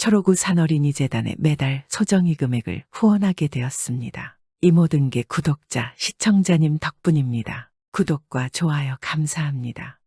초록우 산어린이재단에 매달 소정의 금액을 후원하게 되었습니다. 이 모든 게 구독자, 시청자님 덕분입니다. 구독과 좋아요 감사합니다.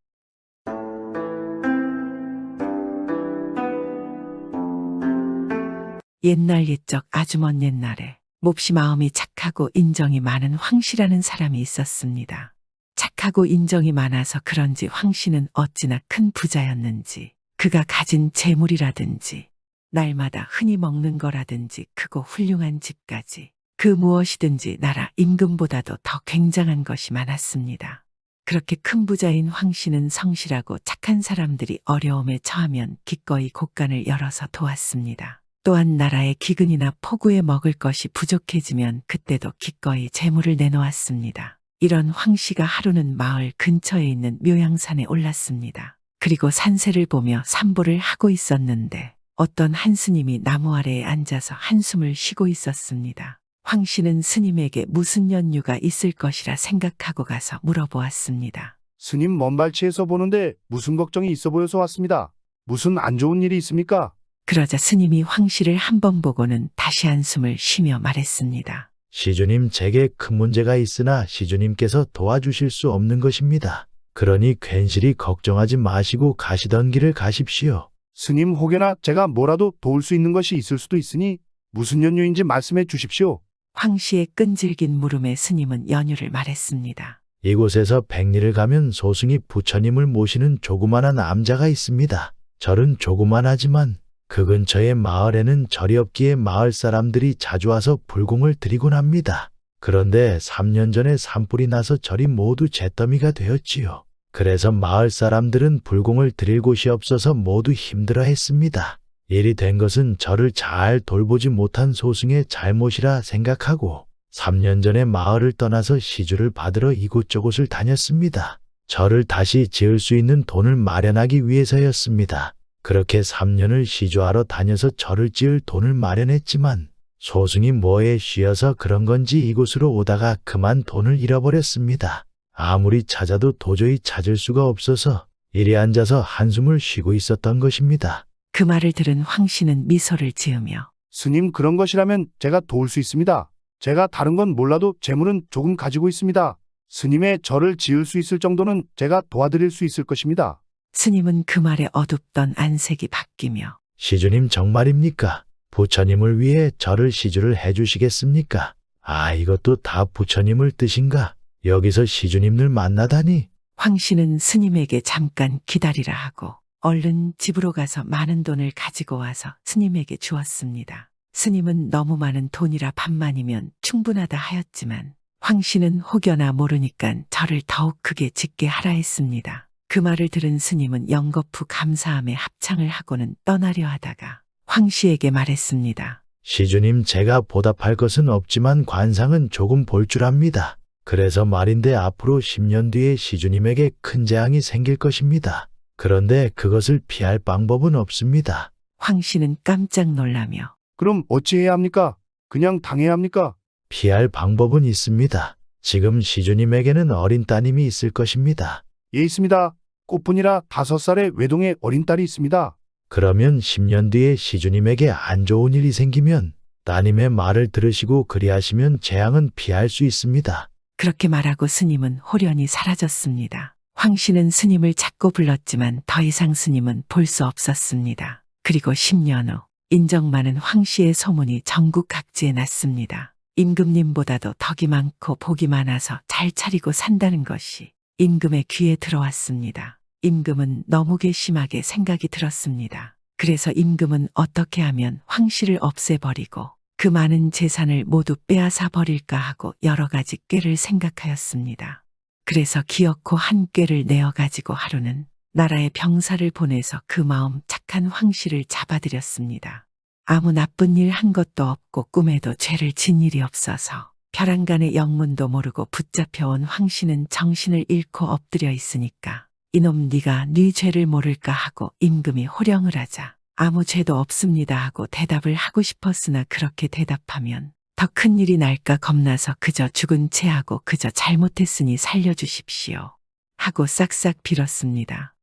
옛날 옛적 아주 먼 옛날에 몹시 마음이 착하고 인정이 많은 황씨라는 사람이 있었습니다. 착하고 인정이 많아서 그런지 황씨는 어찌나 큰 부자였는지 그가 가진 재물이라든지 날마다 흔히 먹는 거라든지 크고 훌륭한 집까지 그 무엇이든지 나라 임금보다도 더 굉장한 것이 많았습니다. 그렇게 큰 부자인 황씨는 성실하고 착한 사람들이 어려움에 처하면 기꺼이 곳간을 열어서 도왔습니다. 또한 나라의 기근이나 폭우에 먹을 것이 부족해지면 그때도 기꺼이 재물을 내놓았습니다. 이런 황씨가 하루는 마을 근처에 있는 묘양산에 올랐습니다. 그리고 산세를 보며 산보를 하고 있었는데 어떤 한 스님이 나무 아래에 앉아서 한숨을 쉬고 있었습니다. 황씨는 스님에게 무슨 연유가 있을 것이라 생각하고 가서 물어보았습니다. 스님 먼발치에서 보는데 무슨 걱정이 있어 보여서 왔습니다. 무슨 안 좋은 일이 있습니까? 그러자 스님이 황씨를 한 번 보고는 다시 한숨을 쉬며 말했습니다. 시주님, 제게 큰 문제가 있으나 시주님께서 도와주실 수 없는 것입니다. 그러니 괜시리 걱정하지 마시고 가시던 길을 가십시오. 스님 혹여나 제가 뭐라도 도울 수 있는 것이 있을 수도 있으니 무슨 연유인지 말씀해 주십시오. 황씨의 끈질긴 물음에 스님은 연유를 말했습니다. 이곳에서 백리를 가면 소승이 부처님을 모시는 조그만한 암자가 있습니다. 절은 조그만하지만 그 근처의 마을에는 절이 없기에 마을 사람들이 자주 와서 불공을 드리곤 합니다. 그런데 3년 전에 산불이 나서 절이 모두 잿더미가 되었지요. 그래서 마을 사람들은 불공을 드릴 곳이 없어서 모두 힘들어했습니다. 일이 된 것은 절을 잘 돌보지 못한 소승의 잘못이라 생각하고 3년 전에 마을을 떠나서 시주를 받으러 이곳저곳을 다녔습니다. 절을 다시 지을 수 있는 돈을 마련하기 위해서였습니다. 그렇게 3년을 시주하러 다녀서 절을 지을 돈을 마련했지만 소승이 뭐에 쉬어서 그런 건지 이곳으로 오다가 그만 돈을 잃어버렸습니다. 아무리 찾아도 도저히 찾을 수가 없어서 이리 앉아서 한숨을 쉬고 있었던 것입니다. 그 말을 들은 황씨는 미소를 지으며 스님 그런 것이라면 제가 도울 수 있습니다. 제가 다른 건 몰라도 재물은 조금 가지고 있습니다. 스님의 절을 지을 수 있을 정도는 제가 도와드릴 수 있을 것입니다. 스님은 그 말에 어둡던 안색이 바뀌며 시주님 정말입니까? 부처님을 위해 절을 시주를 해주시겠습니까? 아, 이것도 다 부처님을 뜻인가? 여기서 시주님을 만나다니. 황씨는 스님에게 잠깐 기다리라 하고 얼른 집으로 가서 많은 돈을 가지고 와서 스님에게 주었습니다. 스님은 너무 많은 돈이라 반만이면 충분하다 하였지만 황씨는 혹여나 모르니까 절을 더욱 크게 짓게 하라 했습니다. 그 말을 들은 스님은 영거푸 감사함에 합창을 하고는 떠나려 하다가 황씨에게 말했습니다. 시주님, 제가 보답할 것은 없지만 관상은 조금 볼 줄 압니다. 그래서 말인데 앞으로 10년 뒤에 시주님에게 큰 재앙이 생길 것입니다. 그런데 그것을 피할 방법은 없습니다. 황씨는 깜짝 놀라며 그럼 어찌해야 합니까? 그냥 당해야 합니까? 피할 방법은 있습니다. 지금 시주님에게는 어린 따님이 있을 것입니다. 예, 있습니다. 꽃분이라 5살의 외동의 어린 딸이 있습니다. 그러면 10년 뒤에 시주님에게 안 좋은 일이 생기면 따님의 말을 들으시고 그리하시면 재앙은 피할 수 있습니다. 그렇게 말하고 스님은 홀연히 사라졌습니다. 황씨는 스님을 찾고 불렀지만 더 이상 스님은 볼 수 없었습니다. 그리고 10년 후 인정 많은 황씨의 소문이 전국 각지에 났습니다. 임금님보다도 덕이 많고 복이 많아서 잘 차리고 산다는 것이 임금의 귀에 들어왔습니다. 임금은 너무 괘씸하게 생각이 들었습니다. 그래서 임금은 어떻게 하면 황씨를 없애버리고 그 많은 재산을 모두 빼앗아 버릴까 하고 여러 가지 꾀를 생각하였습니다. 그래서 기어코 한 꾀를 내어가지고 하루는 나라에 병사를 보내서 그 마음 착한 황씨를 잡아들였습니다. 아무 나쁜 일 한 것도 없고 꿈에도 죄를 진 일이 없어서 벼랑간의 영문도 모르고 붙잡혀온 황씨는 정신을 잃고 엎드려 있으니까 이놈 네가 네 죄를 모를까 하고 임금이 호령을 하자 아무 죄도 없습니다 하고 대답을 하고 싶었으나 그렇게 대답하면 더 큰 일이 날까 겁나서 그저 죽은 채 하고 그저 잘못했으니 살려주십시오 하고 싹싹 빌었습니다.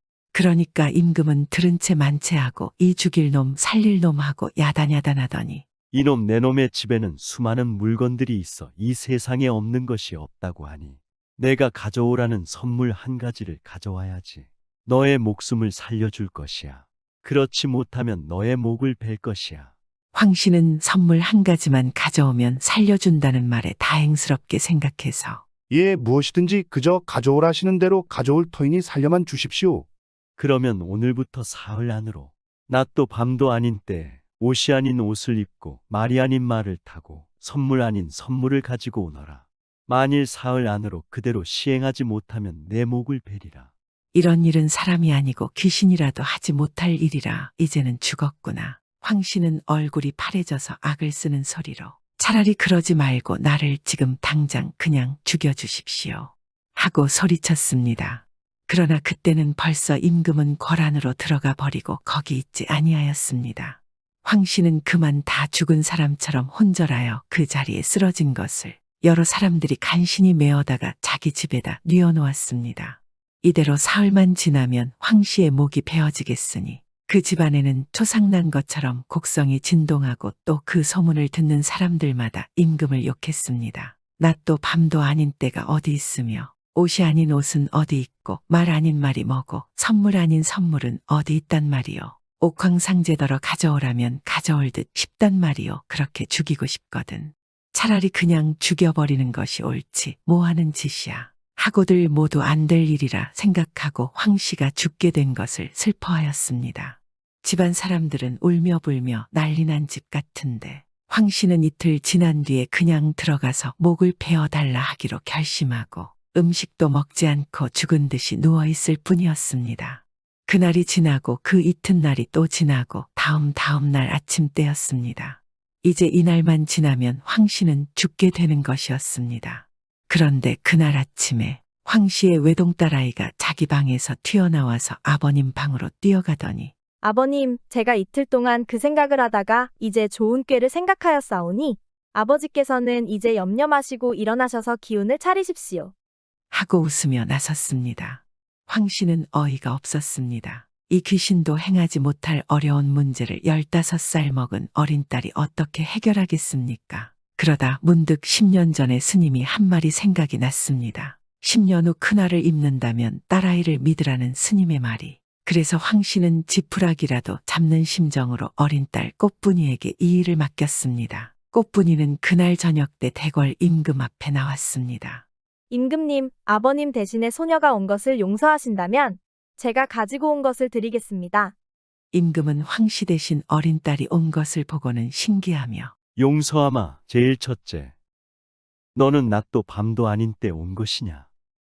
그러니까 임금은 들은 채 만체하고 이 죽일 놈 살릴 놈 하고 야단야단하더니 이놈 내 놈의 집에는 수많은 물건들이 있어 이 세상에 없는 것이 없다고 하니 내가 가져오라는 선물 한 가지를 가져와야지. 너의 목숨을 살려줄 것이야. 그렇지 못하면 너의 목을 벨 것이야. 황씨는 선물 한 가지만 가져오면 살려준다는 말에 다행스럽게 생각해서 예, 무엇이든지 그저 가져오라시는 대로 가져올 터이니 살려만 주십시오. 그러면 오늘부터 사흘 안으로 낮도 밤도 아닌 때 옷이 아닌 옷을 입고 말이 아닌 말을 타고 선물 아닌 선물을 가지고 오너라. 만일 사흘 안으로 그대로 시행하지 못하면 내 목을 베리라. 이런 일은 사람이 아니고 귀신이라도 하지 못할 일이라 이제는 죽었구나. 황씨는 얼굴이 파래져서 악을 쓰는 소리로 차라리 그러지 말고 나를 지금 당장 그냥 죽여주십시오 하고 소리쳤습니다. 그러나 그때는 벌써 임금은 궐 안으로 들어가 버리고 거기 있지 아니하였습니다. 황씨는 그만 다 죽은 사람처럼 혼절하여 그 자리에 쓰러진 것을 여러 사람들이 간신히 메어다가 자기 집에다 뉘어놓았습니다. 이대로 사흘만 지나면 황씨의 목이 베어지겠으니 그 집안에는 초상난 것처럼 곡성이 진동하고 또 그 소문을 듣는 사람들마다 임금을 욕했습니다. 낮도 밤도 아닌 때가 어디 있으며 옷이 아닌 옷은 어디 있고 말 아닌 말이 뭐고 선물 아닌 선물은 어디 있단 말이요. 옥황상제더러 가져오라면 가져올 듯 싶단 말이요. 그렇게 죽이고 싶거든. 차라리 그냥 죽여버리는 것이 옳지 뭐하는 짓이야. 하고들 모두 안 될 일이라 생각하고 황씨가 죽게 된 것을 슬퍼하였습니다. 집안 사람들은 울며 불며 난리난 집 같은데 황씨는 이틀 지난 뒤에 그냥 들어가서 목을 베어달라 하기로 결심하고 음식도 먹지 않고 죽은 듯이 누워있을 뿐이었습니다. 그날이 지나고 그 이튿날이 또 지나고 다음 날 아침 때였습니다. 이제 이날만 지나면 황씨는 죽게 되는 것이었습니다. 그런데 그날 아침에 황씨의 외동딸아이가 자기 방에서 튀어나와서 아버님 방으로 뛰어가더니 아버님, 제가 이틀 동안 그 생각을 하다가 이제 좋은 꾀를 생각하였사오니 아버지께서는 이제 염려 마시고 일어나셔서 기운을 차리십시오. 하고 웃으며 나섰습니다. 황씨는 어이가 없었습니다. 이 귀신도 행하지 못할 어려운 문제를 15살 먹은 어린 딸이 어떻게 해결하겠습니까? 그러다 문득 10년 전에 스님이 한 말이 생각이 났습니다. 10년 후 큰아를 입는다면 딸아이를 믿으라는 스님의 말이. 그래서 황씨는 지푸라기라도 잡는 심정으로 어린 딸 꽃분이에게 이 일을 맡겼습니다. 꽃분이는 그날 저녁 때 대궐 임금 앞에 나왔습니다. 임금님, 아버님 대신에 소녀가 온 것을 용서하신다면 제가 가지고 온 것을 드리겠습니다. 임금은 황씨 대신 어린 딸이 온 것을 보고는 신기하며 용서하마. 제일 첫째, 너는 낮도 밤도 아닌 때 온 것이냐?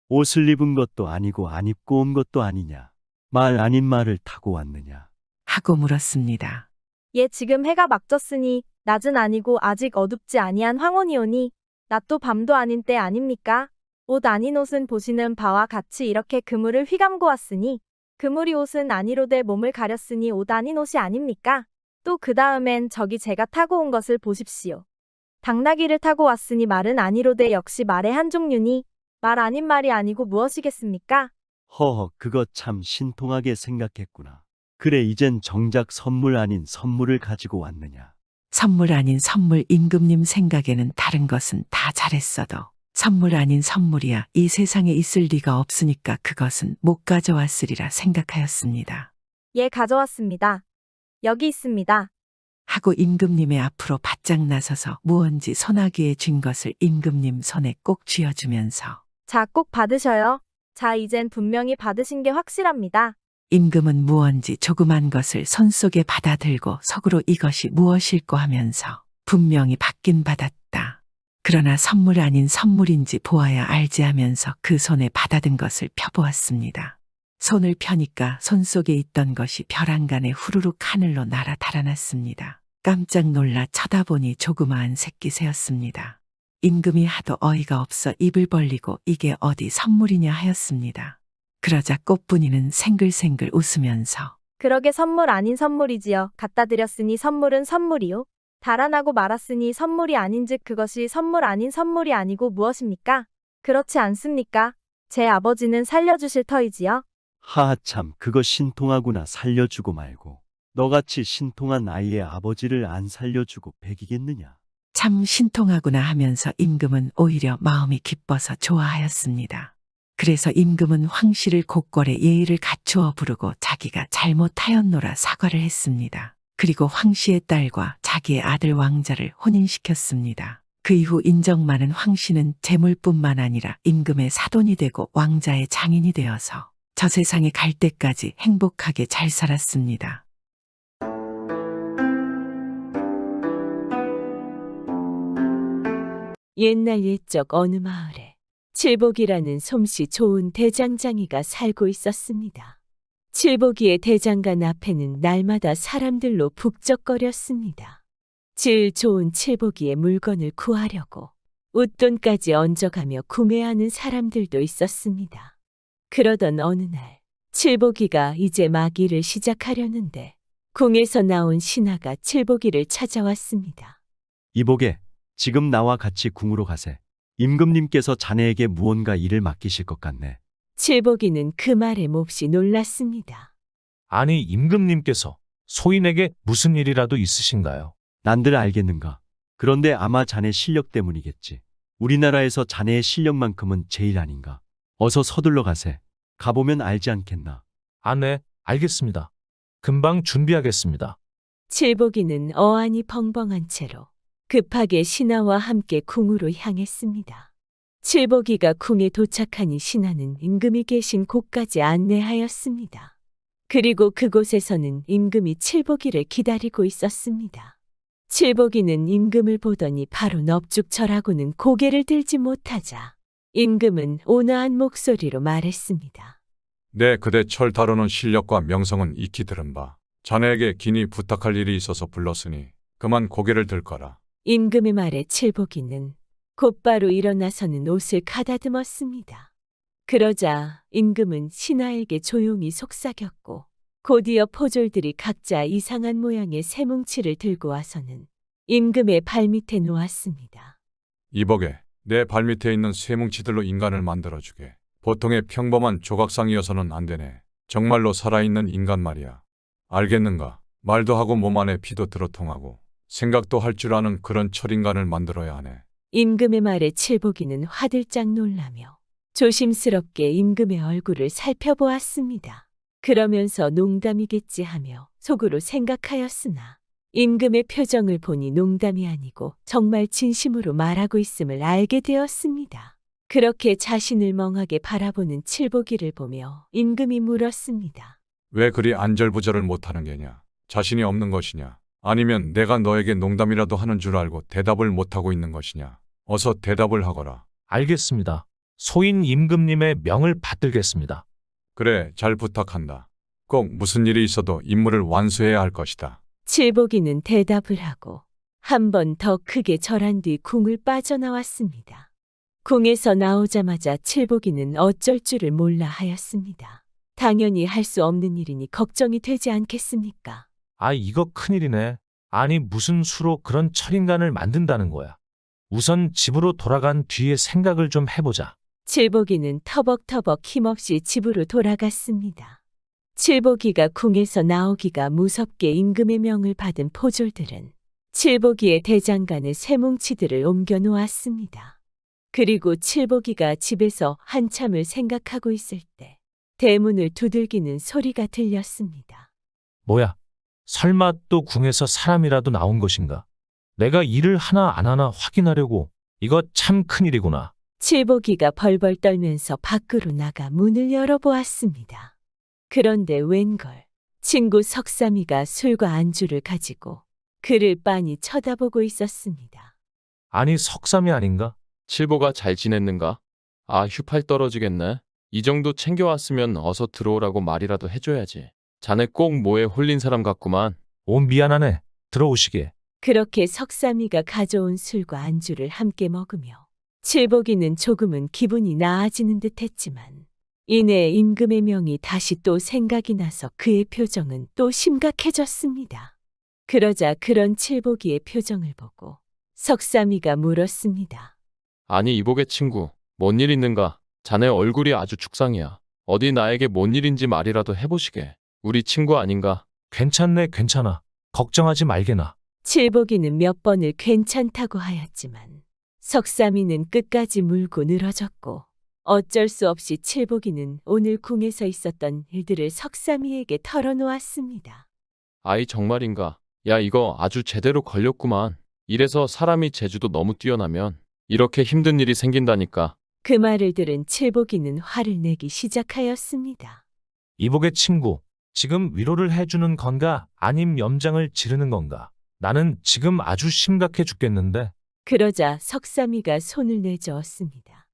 옷을 입은 것도 아니고 안 입고 온 것도 아니냐? 말 아닌 말을 타고 왔느냐? 하고 물었습니다. 예, 지금 해가 막 졌으니 낮은 아니고 아직 어둡지 아니한 황혼이오니 낮도 밤도 아닌 때 아닙니까? 옷 아닌 옷은 보시는 바와 같이 이렇게 그물을 휘감고 왔으니 그물이 옷은 아니로되 몸을 가렸으니 옷 아닌 옷이 아닙니까? 또 그 다음엔 저기 제가 타고 온 것을 보십시오. 당나귀를 타고 왔으니 말은 아니로되 역시 말의 한 종류니 말 아닌 말이 아니고 무엇이겠습니까? 허허, 그거 참 신통하게 생각했구나. 그래, 이젠 정작 선물 아닌 선물을 가지고 왔느냐? 선물 아닌 선물. 임금님 생각에는 다른 것은 다 잘했어도 선물 아닌 선물이야 이 세상에 있을 리가 없으니까 그것은 못 가져왔으리라 생각하였습니다. 예, 가져왔습니다. 여기 있습니다. 하고 임금님의 앞으로 바짝 나서서 무언지 소나기에 쥔 것을 임금님 손에 꼭 쥐어주면서 자, 꼭 받으셔요. 자, 이젠 분명히 받으신 게 확실합니다. 임금은 무언지 조그만 것을 손속에 받아들고 속으로 이것이 무엇일꼬 하면서 분명히 받긴 받았다. 그러나 선물 아닌 선물인지 보아야 알지 하면서 그 손에 받아든 것을 펴보았습니다. 손을 펴니까 손 속에 있던 것이 벼랑간에 후루룩 하늘로 날아 달아났습니다. 깜짝 놀라 쳐다보니 조그마한 새끼 새였습니다. 임금이 하도 어이가 없어 입을 벌리고 이게 어디 선물이냐 하였습니다. 그러자 꽃분이는 생글생글 웃으면서 그러게 선물 아닌 선물이지요. 갖다 드렸으니 선물은 선물이요. 달아나고 말았으니 선물이 아닌즉 그것이 선물 아닌 선물이 아니고 무엇입니까? 그렇지 않습니까? 제 아버지는 살려주실 터이지요. 하하 참 그거 신통하구나. 살려주고 말고. 너같이 신통한 아이의 아버지를 안 살려주고 배기겠느냐. 참 신통하구나 하면서 임금은 오히려 마음이 기뻐서 좋아하였습니다. 그래서 임금은 황 씨를 곳걸에 예의를 갖추어 부르고 자기가 잘못하였노라 사과를 했습니다. 그리고 황 씨의 딸과 자기의 아들 왕자를 혼인시켰습니다. 그 이후 인정만은 황 씨는 재물뿐만 아니라 임금의 사돈이 되고 왕자의 장인이 되어서 저 세상에 갈 때까지 행복하게 잘 살았습니다. 옛날 옛적 어느 마을에 칠복이라는 솜씨 좋은 대장장이가 살고 있었습니다. 칠복이의 대장간 앞에는 날마다 사람들로 북적거렸습니다. 질 좋은 칠복이의 물건을 구하려고 웃돈까지 얹어가며 구매하는 사람들도 있었습니다. 그러던 어느 날 칠복이가 이제 막 일을 시작하려는데 궁에서 나온 신하가 칠복이를 찾아왔습니다. 이복에 지금 나와 같이 궁으로 가세. 임금님께서 자네에게 무언가 일을 맡기실 것 같네. 칠복이는 그 말에 몹시 놀랐습니다. 아니, 임금님께서 소인에게 무슨 일이라도 있으신가요? 난들 알겠는가? 그런데 아마 자네 실력 때문이겠지. 우리나라에서 자네의 실력만큼은 제일 아닌가? 어서 서둘러 가세. 가보면 알지 않겠나? 아, 네, 알겠습니다. 금방 준비하겠습니다. 칠복이는 어안이 벙벙한 채로 급하게 신하와 함께 궁으로 향했습니다. 칠복이가 궁에 도착하니 신하는 임금이 계신 곳까지 안내하였습니다. 그리고 그곳에서는 임금이 칠복이를 기다리고 있었습니다. 칠복이는 임금을 보더니 바로 넙죽절하고는 고개를 들지 못하자 임금은 온화한 목소리로 말했습니다. 내 그대 철 다루는 실력과 명성은 익히 들은 바. 자네에게 긴히 부탁할 일이 있어서 불렀으니 그만 고개를 들거라. 임금의 말에 칠복이는 곧바로 일어나서는 옷을 가다듬었습니다. 그러자 임금은 신하에게 조용히 속삭였고 곧이어 포졸들이 각자 이상한 모양의 쇠뭉치를 들고 와서는 임금의 발밑에 놓았습니다. 이복에 내 발밑에 있는 쇠뭉치들로 인간을 만들어주게. 보통의 평범한 조각상이어서는 안 되네. 정말로 살아있는 인간 말이야. 알겠는가? 말도 하고 몸 안에 피도 들어통하고 생각도 할 줄 아는 그런 철인간을 만들어야 하네. 임금의 말에 칠복이는 화들짝 놀라며 조심스럽게 임금의 얼굴을 살펴보았습니다. 그러면서 농담이겠지 하며 속으로 생각하였으나 임금의 표정을 보니 농담이 아니고 정말 진심으로 말하고 있음을 알게 되었습니다. 그렇게 자신을 멍하게 바라보는 칠복이를 보며 임금이 물었습니다. 왜 그리 안절부절을 못하는 게냐? 자신이 없는 것이냐? 아니면 내가 너에게 농담이라도 하는 줄 알고 대답을 못하고 있는 것이냐? 어서 대답을 하거라. 알겠습니다. 소인 임금님의 명을 받들겠습니다. 그래, 잘 부탁한다. 꼭 무슨 일이 있어도 임무를 완수해야 할 것이다. 칠복이는 대답을 하고 한 번 더 크게 절한 뒤 궁을 빠져나왔습니다. 궁에서 나오자마자 칠복이는 어쩔 줄을 몰라 하였습니다. 당연히 할 수 없는 일이니 걱정이 되지 않겠습니까? 아, 이거 큰일이네. 아니, 무슨 수로 그런 철인간을 만든다는 거야. 우선 집으로 돌아간 뒤에 생각을 좀 해보자. 칠복이는 터벅터벅 힘없이 집으로 돌아갔습니다. 칠복이가 궁에서 나오기가 무섭게 임금의 명을 받은 포졸들은 칠복이의 대장간에 쇠뭉치들을 옮겨 놓았습니다. 그리고 칠복이가 집에서 한참을 생각하고 있을 때 대문을 두들기는 소리가 들렸습니다. 뭐야? 설마 또 궁에서 사람이라도 나온 것인가? 내가 일을 하나 안 하나 확인하려고. 이거 참 큰일이구나. 칠복이가 벌벌 떨면서 밖으로 나가 문을 열어보았습니다. 그런데 웬걸 친구 석삼이가 술과 안주를 가지고 그를 빤히 쳐다보고 있었습니다. 아니, 석삼이 아닌가? 칠보가 잘 지냈는가? 아, 휴팔 떨어지겠네. 이 정도 챙겨왔으면 어서 들어오라고 말이라도 해줘야지. 자네 꼭 뭐에 홀린 사람 같구만. 오, 미안하네. 들어오시게. 그렇게 석삼이가 가져온 술과 안주를 함께 먹으며 칠복이는 조금은 기분이 나아지는 듯 했지만 이내 임금의 명이 다시 또 생각이 나서 그의 표정은 또 심각해졌습니다. 그러자 그런 칠복이의 표정을 보고 석삼이가 물었습니다. 아니, 이복의 친구, 뭔 일 있는가? 자네 얼굴이 아주 죽상이야. 어디 나에게 뭔 일인지 말이라도 해보시게. 우리 친구 아닌가? 괜찮네, 괜찮아. 걱정하지 말게나. 칠복이는 몇 번을 괜찮다고 하였지만 석삼이는 끝까지 물고 늘어졌고 어쩔 수 없이 칠복이는 오늘 궁에서 있었던 일들을 석삼이에게 털어놓았습니다. 아이 정말인가? 야, 이거 아주 제대로 걸렸구만. 이래서 사람이 재주도 너무 뛰어나면 이렇게 힘든 일이 생긴다니까. 그 말을 들은 칠복이는 화를 내기 시작하였습니다. 이복의 친구, 지금 위로를 해주는 건가? 아님 염장을 지르는 건가? 나는 지금 아주 심각해 죽겠는데. 그러자 석삼이가 손을 내저었습니다.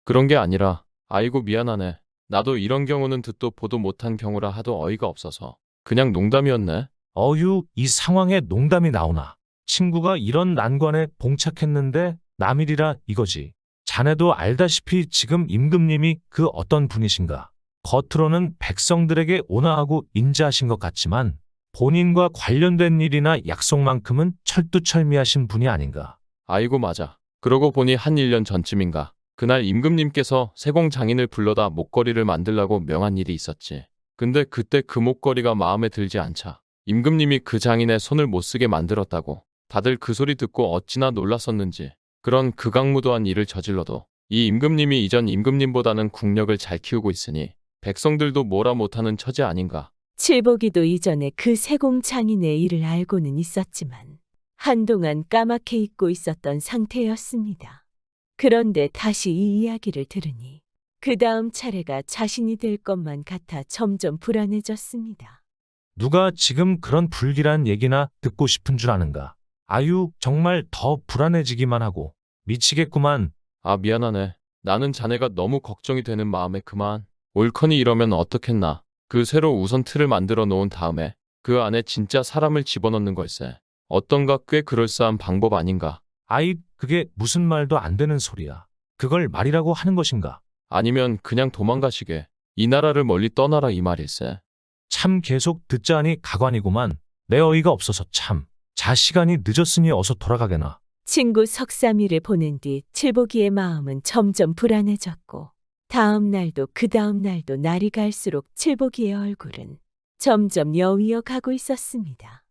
그런 게 아니라, 아이고 미안하네. 나도 이런 경우는 듣도 보도 못한 경우라 하도 어이가 없어서 그냥 농담이었네. 어휴, 이 상황에 농담이 나오나. 친구가 이런 난관에 봉착했는데 남일이라 이거지. 자네도 알다시피 지금 임금님이 그 어떤 분이신가. 겉으로는 백성들에게 온화하고 인자하신 것 같지만 본인과 관련된 일이나 약속만큼은 철두철미하신 분이 아닌가. 아이고 맞아. 그러고 보니 한 1년 전쯤인가. 그날 임금님께서 세공 장인을 불러다 목걸이를 만들라고 명한 일이 있었지. 근데 그때 그 목걸이가 마음에 들지 않자 임금님이 그 장인의 손을 못 쓰게 만들었다고. 다들 그 소리 듣고 어찌나 놀랐었는지. 그런 극악무도한 일을 저질러도 이 임금님이 이전 임금님보다는 국력을 잘 키우고 있으니 백성들도 뭐라 못하는 처지 아닌가. 칠복이도 이전에 그 세공장인의 일을 알고는 있었지만 한동안 까맣게 잊고 있었던 상태였습니다. 그런데 다시 이 이야기를 들으니 그 다음 차례가 자신이 될 것만 같아 점점 불안해졌습니다. 누가 지금 그런 불길한 얘기나 듣고 싶은 줄 아는가. 아유, 정말 더 불안해지기만 하고 미치겠구만. 아 미안하네. 나는 자네가 너무 걱정이 되는 마음에 그만. 옳거니 이러면 어떻겠나. 그 새로 우선 틀을 만들어 놓은 다음에 그 안에 진짜 사람을 집어넣는 걸세. 어떤가 꽤 그럴싸한 방법 아닌가. 아이, 그게 무슨 말도 안 되는 소리야. 그걸 말이라고 하는 것인가. 아니면 그냥 도망가시게. 이 나라를 멀리 떠나라 이 말일세. 참 계속 듣자 하니 가관이구만. 내 어이가 없어서 참. 자 시간이 늦었으니 어서 돌아가게나. 친구 석삼이를 보낸 뒤 칠복이의 마음은 점점 불안해졌고 다음 날도 그 다음 날도 날이 갈수록 칠복이의 얼굴은 점점 여위어 가고 있었습니다.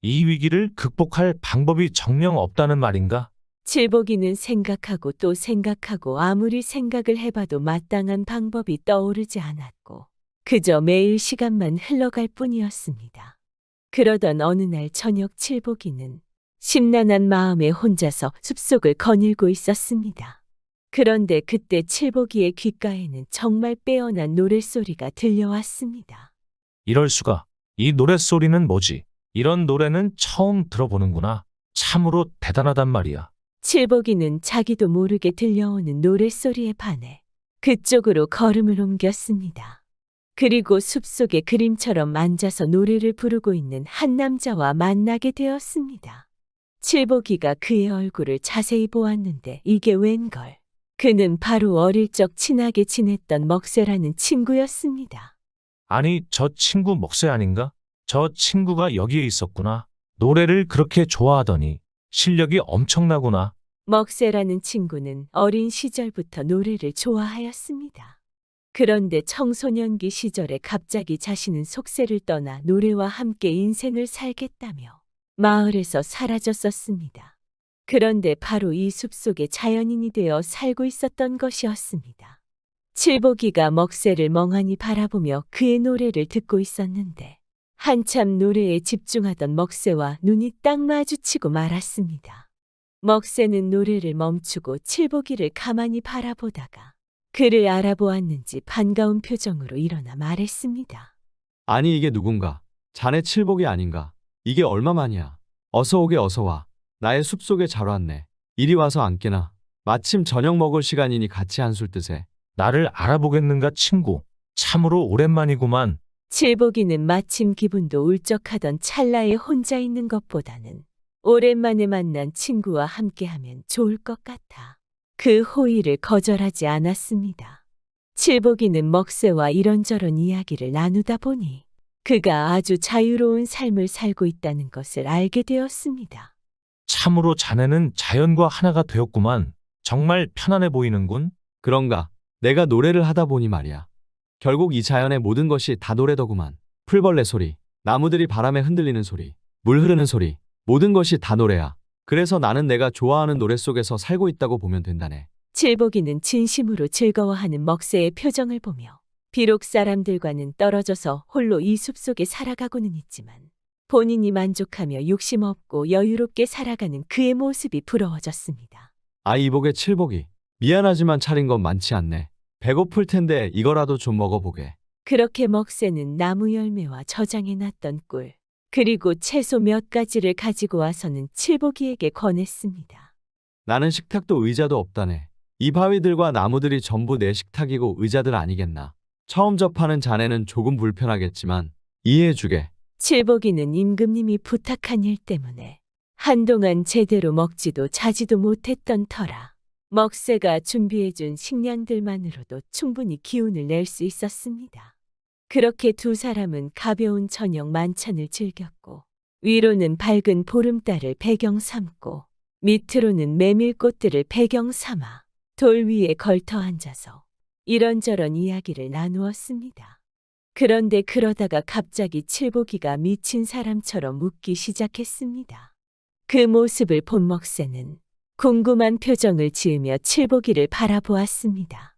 이 위기를 극복할 방법이 정녕 없다는 말인가? 칠복이는 생각하고 또 생각하고 아무리 생각을 해봐도 마땅한 방법이 떠오르지 않았고 그저 매일 시간만 흘러갈 뿐이었습니다. 그러던 어느 날 저녁 칠복이는 심란한 마음에 혼자서 숲속을 거닐고 있었습니다. 그런데 그때 칠복이의 귓가에는 정말 빼어난 노랫소리가 들려왔습니다. 이럴 수가. 이 노랫소리는 뭐지? 이런 노래는 처음 들어보는구나. 참으로 대단하단 말이야. 칠복이는 자기도 모르게 들려오는 노랫소리에 반해 그쪽으로 걸음을 옮겼습니다. 그리고 숲속에 그림처럼 앉아서 노래를 부르고 있는 한 남자와 만나게 되었습니다. 칠복이가 그의 얼굴을 자세히 보았는데 이게 웬걸. 그는 바로 어릴 적 친하게 지냈던 먹새라는 친구였습니다. 아니, 저 친구 먹새 아닌가? 저 친구가 여기에 있었구나. 노래를 그렇게 좋아하더니 실력이 엄청나구나. 먹새라는 친구는 어린 시절부터 노래를 좋아하였습니다. 그런데 청소년기 시절에 갑자기 자신은 속세를 떠나 노래와 함께 인생을 살겠다며 마을에서 사라졌었습니다. 그런데 바로 이 숲속에 자연인이 되어 살고 있었던 것이었습니다. 칠복이가 먹새를 멍하니 바라보며 그의 노래를 듣고 있었는데 한참 노래에 집중하던 먹새와 눈이 딱 마주치고 말았습니다. 먹새는 노래를 멈추고 칠복이를 가만히 바라보다가 그를 알아보았는지 반가운 표정으로 일어나 말했습니다. 아니 이게 누군가? 자네 칠복이 아닌가? 이게 얼마만이야? 어서 오게 어서 와. 나의 숲속에 잘 왔네. 이리 와서 앉게나. 마침 저녁 먹을 시간이니 같이 한술 뜨세. 나를 알아보겠는가 친구. 참으로 오랜만이구만. 칠복이는 마침 기분도 울적하던 찰나에 혼자 있는 것보다는 오랜만에 만난 친구와 함께하면 좋을 것 같아 그 호의를 거절하지 않았습니다. 칠복이는 먹새와 이런저런 이야기를 나누다 보니 그가 아주 자유로운 삶을 살고 있다는 것을 알게 되었습니다. 참으로 자네는 자연과 하나가 되었구만. 정말 편안해 보이는군. 그런가? 내가 노래를 하다 보니 말이야. 결국 이 자연의 모든 것이 다 노래더구만. 풀벌레 소리, 나무들이 바람에 흔들리는 소리, 물 흐르는 소리, 모든 것이 다 노래야. 그래서 나는 내가 좋아하는 노래 속에서 살고 있다고 보면 된다네. 칠복이는 진심으로 즐거워하는 먹새의 표정을 보며 비록 사람들과는 떨어져서 홀로 이 숲속에 살아가고는 있지만 본인이 만족하며 욕심 없고 여유롭게 살아가는 그의 모습이 부러워졌습니다. 아, 이복의 칠복이. 미안하지만 차린 건 많지 않네. 배고플 텐데 이거라도 좀 먹어보게. 그렇게 먹새는 나무 열매와 저장해 놨던 꿀, 그리고 채소 몇 가지를 가지고 와서는 칠복이에게 권했습니다. 나는 식탁도 의자도 없다네. 이 바위들과 나무들이 전부 내 식탁이고 의자들 아니겠나. 처음 접하는 자네는 조금 불편하겠지만 이해해주게. 칠복이는 임금님이 부탁한 일 때문에 한동안 제대로 먹지도 자지도 못했던 터라 먹새가 준비해준 식량들만으로도 충분히 기운을 낼 수 있었습니다. 그렇게 두 사람은 가벼운 저녁 만찬을 즐겼고 위로는 밝은 보름달을 배경 삼고 밑으로는 메밀꽃들을 배경 삼아 돌 위에 걸터 앉아서 이런저런 이야기를 나누었습니다. 그런데 그러다가 갑자기 칠복이가 미친 사람처럼 웃기 시작했습니다. 그 모습을 본 먹새는 궁금한 표정을 지으며 칠복이를 바라보았습니다.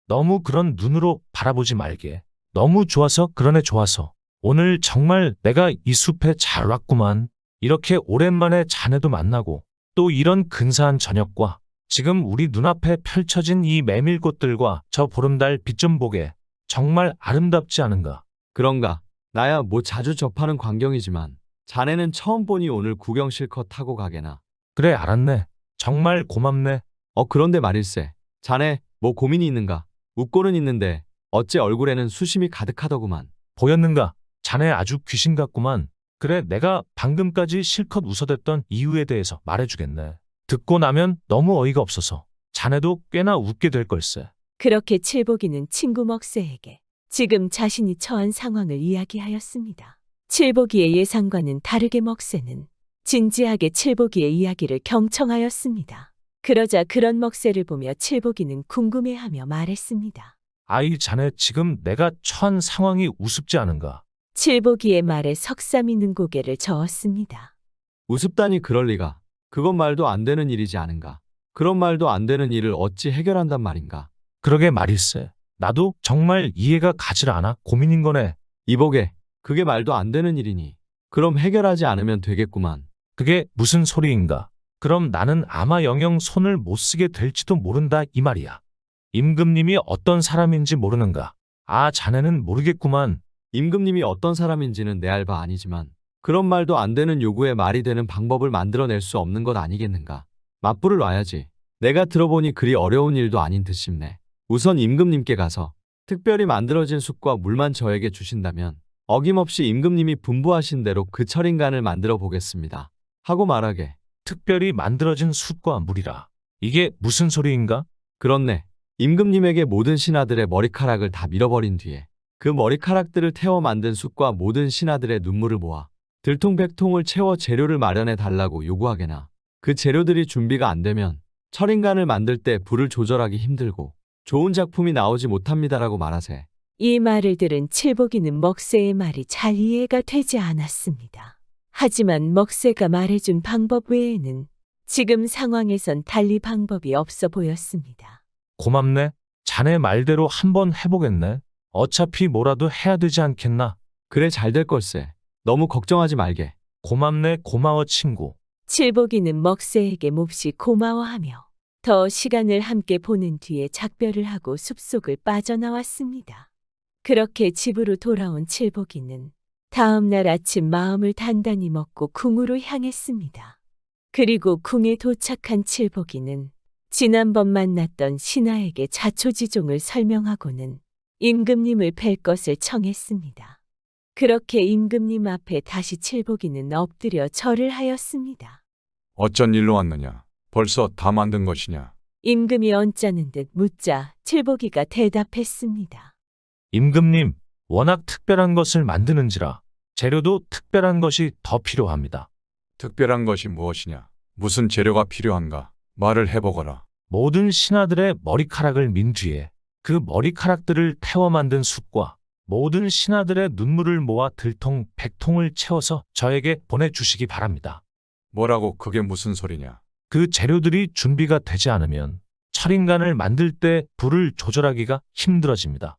너무 그런 눈으로 바라보지 말게. 너무 좋아서 그러네 좋아서. 오늘 정말 내가 이 숲에 잘 왔구만. 이렇게 오랜만에 자네도 만나고 또 이런 근사한 저녁과 지금 우리 눈앞에 펼쳐진 이 메밀꽃들과 저 보름달 빛 좀 보게. 정말 아름답지 않은가? 그런가? 나야 뭐 자주 접하는 광경이지만 자네는 처음 보니 오늘 구경 실컷 하고 가게나. 그래 알았네. 정말 고맙네. 그런데 말일세. 자네 뭐 고민이 있는가? 웃고는 있는데 어째 얼굴에는 수심이 가득하더구만. 보였는가? 자네 아주 귀신 같구만. 그래 내가 방금까지 실컷 웃어댔던 이유에 대해서 말해주겠네. 듣고 나면 너무 어이가 없어서 자네도 꽤나 웃게 될 걸세. 그렇게 칠복이는 친구 먹새에게 지금 자신이 처한 상황을 이야기하였습니다. 칠복이의 예상과는 다르게 먹새는 진지하게 칠복이의 이야기를 경청하였습니다. 그러자 그런 먹새를 보며 칠복이는 궁금해하며 말했습니다. 아이 자네 지금 내가 처한 상황이 우습지 않은가? 칠복이의 말에 석삼이는 고개를 저었습니다. 우습다니 그럴 리가. 그건 말도 안 되는 일이지 않은가. 그런 말도 안 되는 일을 어찌 해결한단 말인가. 그러게 말일세. 나도 정말 이해가 가질 않아 고민인 거네. 이보게, 그게 말도 안 되는 일이니. 그럼 해결하지 않으면 되겠구만. 그게 무슨 소리인가? 그럼 나는 아마 영영 손을 못 쓰게 될지도 모른다 이 말이야. 임금님이 어떤 사람인지 모르는가? 아 자네는 모르겠구만. 임금님이 어떤 사람인지는 내 알 바 아니지만 그런 말도 안 되는 요구에 말이 되는 방법을 만들어낼 수 없는 것 아니겠는가. 맞불을 놔야지. 내가 들어보니 그리 어려운 일도 아닌 듯 싶네. 우선 임금님께 가서 특별히 만들어진 숲과 물만 저에게 주신다면 어김없이 임금님이 분부하신 대로 그 철인간을 만들어 보겠습니다. 하고 말하게. 특별히 만들어진 숯과 물이라. 이게 무슨 소리인가? 그렇네. 임금님에게 모든 신하들의 머리카락을 다 밀어버린 뒤에 그 머리카락들을 태워 만든 숯과 모든 신하들의 눈물을 모아 들통백통을 채워 재료를 마련해 달라고 요구하게나. 그 재료들이 준비가 안 되면 철인간을 만들 때 불을 조절하기 힘들고 좋은 작품이 나오지 못합니다라고 말하세. 이 말을 들은 칠복이는 먹새의 말이 잘 이해가 되지 않았습니다. 하지만 먹새가 말해준 방법 외에는 지금 상황에선 달리 방법이 없어 보였습니다. 고맙네. 자네 말대로 한번 해보겠네. 어차피 뭐라도 해야 되지 않겠나? 그래 잘 될 걸세. 너무 걱정하지 말게. 고맙네 고마워 친구. 칠복이는 먹새에게 몹시 고마워하며 더 시간을 함께 보낸 뒤에 작별을 하고 숲속을 빠져나왔습니다. 그렇게 집으로 돌아온 칠복이는 다음 날 아침 마음을 단단히 먹고 궁으로 향했습니다. 그리고 궁에 도착한 칠복이는 지난번 만났던 신하에게 자초지종을 설명하고는 임금님을 뵐 것을 청했습니다. 그렇게 임금님 앞에 다시 칠복이는 엎드려 절을 하였습니다. 어쩐 일로 왔느냐? 벌써 다 만든 것이냐? 임금이 언짢은 듯 묻자 칠복이가 대답했습니다. 임금님, 워낙 특별한 것을 만드는지라 재료도 특별한 것이 더 필요합니다. 특별한 것이 무엇이냐? 무슨 재료가 필요한가? 말을 해보거라. 모든 신하들의 머리카락을 민 뒤에 그 머리카락들을 태워 만든 숯과 모든 신하들의 눈물을 모아 들통 100통을 채워서 저에게 보내주시기 바랍니다. 뭐라고 그게 무슨 소리냐? 그 재료들이 준비가 되지 않으면 철인간을 만들 때 불을 조절하기가 힘들어집니다.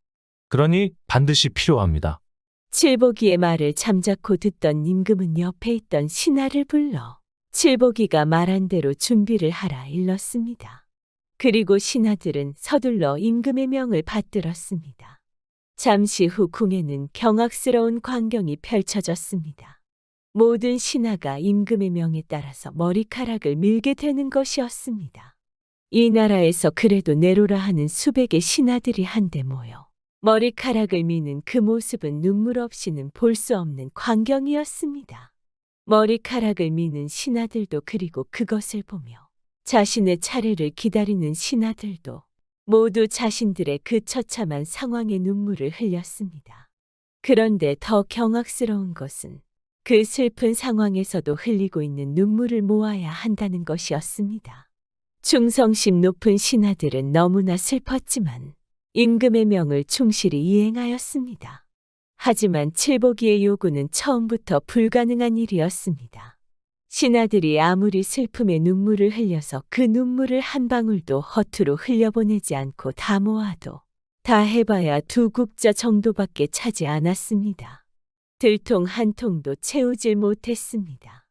그러니 반드시 필요합니다. 칠복이의 말을 잠자코 듣던 임금은 옆에 있던 신하를 불러 칠복이가 말한 대로 준비를 하라 일렀습니다. 그리고 신하들은 서둘러 임금의 명을 받들었습니다. 잠시 후 궁에는 경악스러운 광경이 펼쳐졌습니다. 모든 신하가 임금의 명에 따라서 머리카락을 밀게 되는 것이었습니다. 이 나라에서 그래도 내로라 하는 수백의 신하들이 한데 모여 머리카락을 미는 그 모습은 눈물 없이는 볼 수 없는 광경이었습니다. 머리카락을 미는 신하들도 그리고 그것을 보며 자신의 차례를 기다리는 신하들도 모두 자신들의 그 처참한 상황에 눈물을 흘렸습니다. 그런데 더 경악스러운 것은 그 슬픈 상황에서도 흘리고 있는 눈물을 모아야 한다는 것이었습니다. 충성심 높은 신하들은 너무나 슬펐지만 임금의 명을 충실히 이행하였습니다. 하지만 칠복이의 요구는 처음부터 불가능한 일이었습니다. 신하들이 아무리 슬픔에 눈물을 흘려서 그 눈물을 한 방울도 허투루 흘려보내지 않고 다 모아도 다 해봐야 2국자 정도밖에 차지 않았습니다. 들통 한 통도 채우질 못했습니다.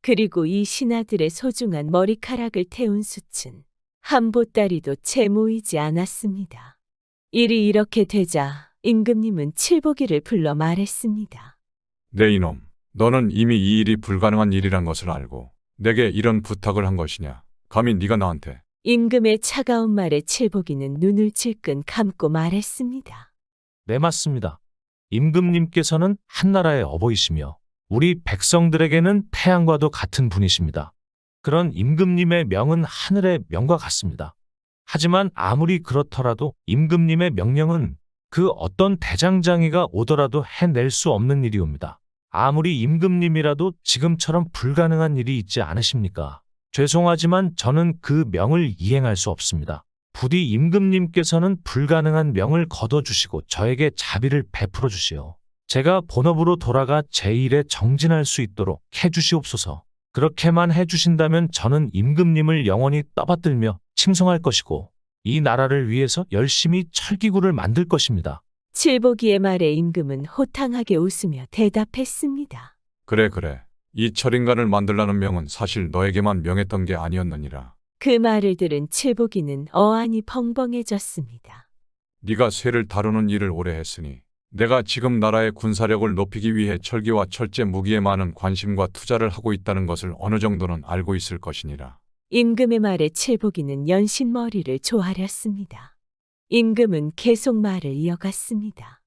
그리고 이 신하들의 소중한 머리카락을 태운 숯은 한 보따리도 채 모이지 않았습니다. 일이 이렇게 되자 임금님은 칠복이를 불러 말했습니다. 내 이놈, 너는 이미 이 일이 불가능한 일이란 것을 알고 내게 이런 부탁을 한 것이냐? 감히 네가 나한테. 임금의 차가운 말에 칠복이는 눈을 질끈 감고 말했습니다. 네, 맞습니다. 임금님께서는 한나라의 어버이시며 우리 백성들에게는 태양과도 같은 분이십니다. 그런 임금님의 명은 하늘의 명과 같습니다. 하지만 아무리 그렇더라도 임금님의 명령은 그 어떤 대장장이가 오더라도 해낼 수 없는 일이옵니다. 아무리 임금님이라도 지금처럼 불가능한 일이 있지 않으십니까? 죄송하지만 저는 그 명을 이행할 수 없습니다. 부디 임금님께서는 불가능한 명을 거둬주시고 저에게 자비를 베풀어 주시오. 제가 본업으로 돌아가 제 일에 정진할 수 있도록 해주시옵소서. 그렇게만 해주신다면 저는 임금님을 영원히 떠받들며 칭송할 것이고 이 나라를 위해서 열심히 철기구를 만들 것입니다. 칠복이의 말에 임금은 호탕하게 웃으며 대답했습니다. 그래. 이 철인간을 만들라는 명은 사실 너에게만 명했던 게 아니었느니라. 그 말을 들은 칠복이는 어안이 벙벙해졌습니다. 네가 쇠를 다루는 일을 오래 했으니 내가 지금 나라의 군사력을 높이기 위해 철기와 철제 무기에 많은 관심과 투자를 하고 있다는 것을 어느 정도는 알고 있을 것이니라. 임금의 말에 칠복이는 연신 머리를 조아렸습니다. 임금은 계속 말을 이어갔습니다.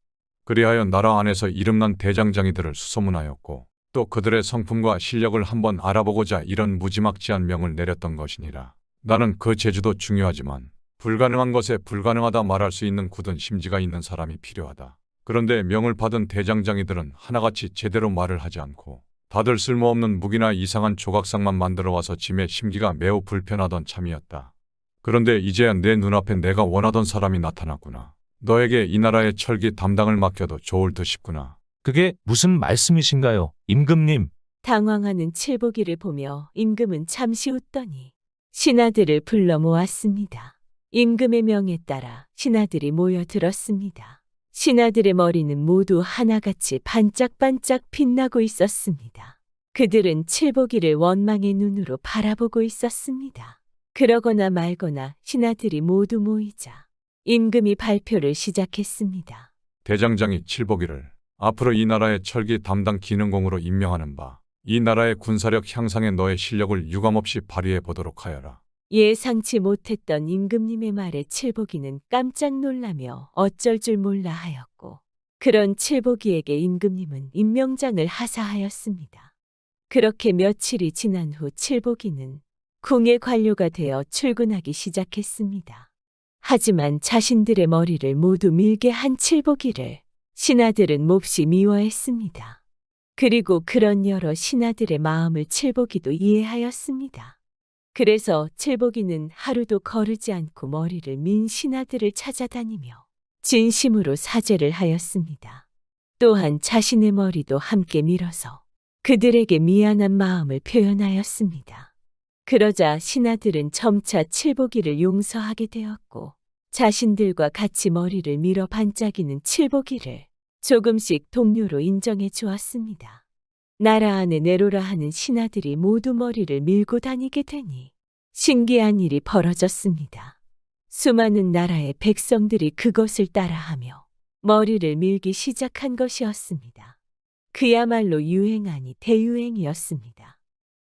그리하여 나라 안에서 이름난 대장장이들을 수소문하였고 또 그들의 성품과 실력을 한번 알아보고자 이런 무지막지한 명을 내렸던 것이니라. 나는 그 재주도 중요하지만 불가능한 것에 불가능하다 말할 수 있는 굳은 심지가 있는 사람이 필요하다. 그런데 명을 받은 대장장이들은 하나같이 제대로 말을 하지 않고 다들 쓸모없는 무기나 이상한 조각상만 만들어 와서 짐의 심기가 매우 불편하던 참이었다. 그런데 이제야 내 눈앞에 내가 원하던 사람이 나타났구나. 너에게 이 나라의 철기 담당을 맡겨도 좋을 듯 싶구나. 그게 무슨 말씀이신가요, 임금님? 당황하는 칠복이를 보며 임금은 잠시 웃더니 신하들을 불러 모았습니다. 임금의 명에 따라 신하들이 모여들었습니다. 신하들의 머리는 모두 하나같이 반짝반짝 빛나고 있었습니다. 그들은 칠복이를 원망의 눈으로 바라보고 있었습니다. 그러거나 말거나 신하들이 모두 모이자 임금이 발표를 시작했습니다. 대장장이 칠복이를 앞으로 이 나라의 철기 담당 기능공으로 임명하는 바, 이 나라의 군사력 향상에 너의 실력을 유감없이 발휘해 보도록 하여라. 예상치 못했던 임금님의 말에 칠복이는 깜짝 놀라며 어쩔 줄 몰라 하였고, 그런 칠복이에게 임금님은 임명장을 하사하였습니다. 그렇게 며칠이 지난 후 칠복이는 궁의 관료가 되어 출근하기 시작했습니다. 하지만 자신들의 머리를 모두 밀게 한 칠복이를 신하들은 몹시 미워했습니다. 그리고 그런 여러 신하들의 마음을 칠복이도 이해하였습니다. 그래서 칠복이는 하루도 거르지 않고 머리를 민 신하들을 찾아다니며 진심으로 사죄를 하였습니다. 또한 자신의 머리도 함께 밀어서 그들에게 미안한 마음을 표현하였습니다. 그러자 신하들은 점차 칠복이를 용서하게 되었고 자신들과 같이 머리를 밀어 반짝이는 칠복이를 조금씩 동료로 인정해 주었습니다. 나라 안에 내로라 하는 신하들이 모두 머리를 밀고 다니게 되니 신기한 일이 벌어졌습니다. 수많은 나라의 백성들이 그것을 따라하며 머리를 밀기 시작한 것이었습니다. 그야말로 유행 아니 대유행이었습니다.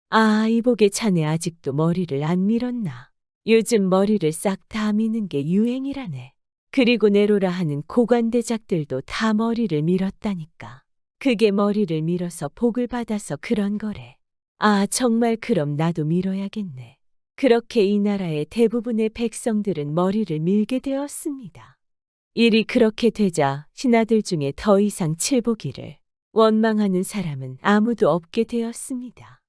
아, 이복의 자네 아직도 머리를 안 밀었나? 요즘 머리를 싹 다 미는 게 유행이라네. 그리고 내로라 하는 고관대작들도 다 머리를 밀었다니까. 그게 머리를 밀어서 복을 받아서 그런 거래. 아, 정말 그럼 나도 밀어야겠네. 그렇게 이 나라의 대부분의 백성들은 머리를 밀게 되었습니다. 일이 그렇게 되자 신하들 중에 더 이상 칠복이를 원망하는 사람은 아무도 없게 되었습니다.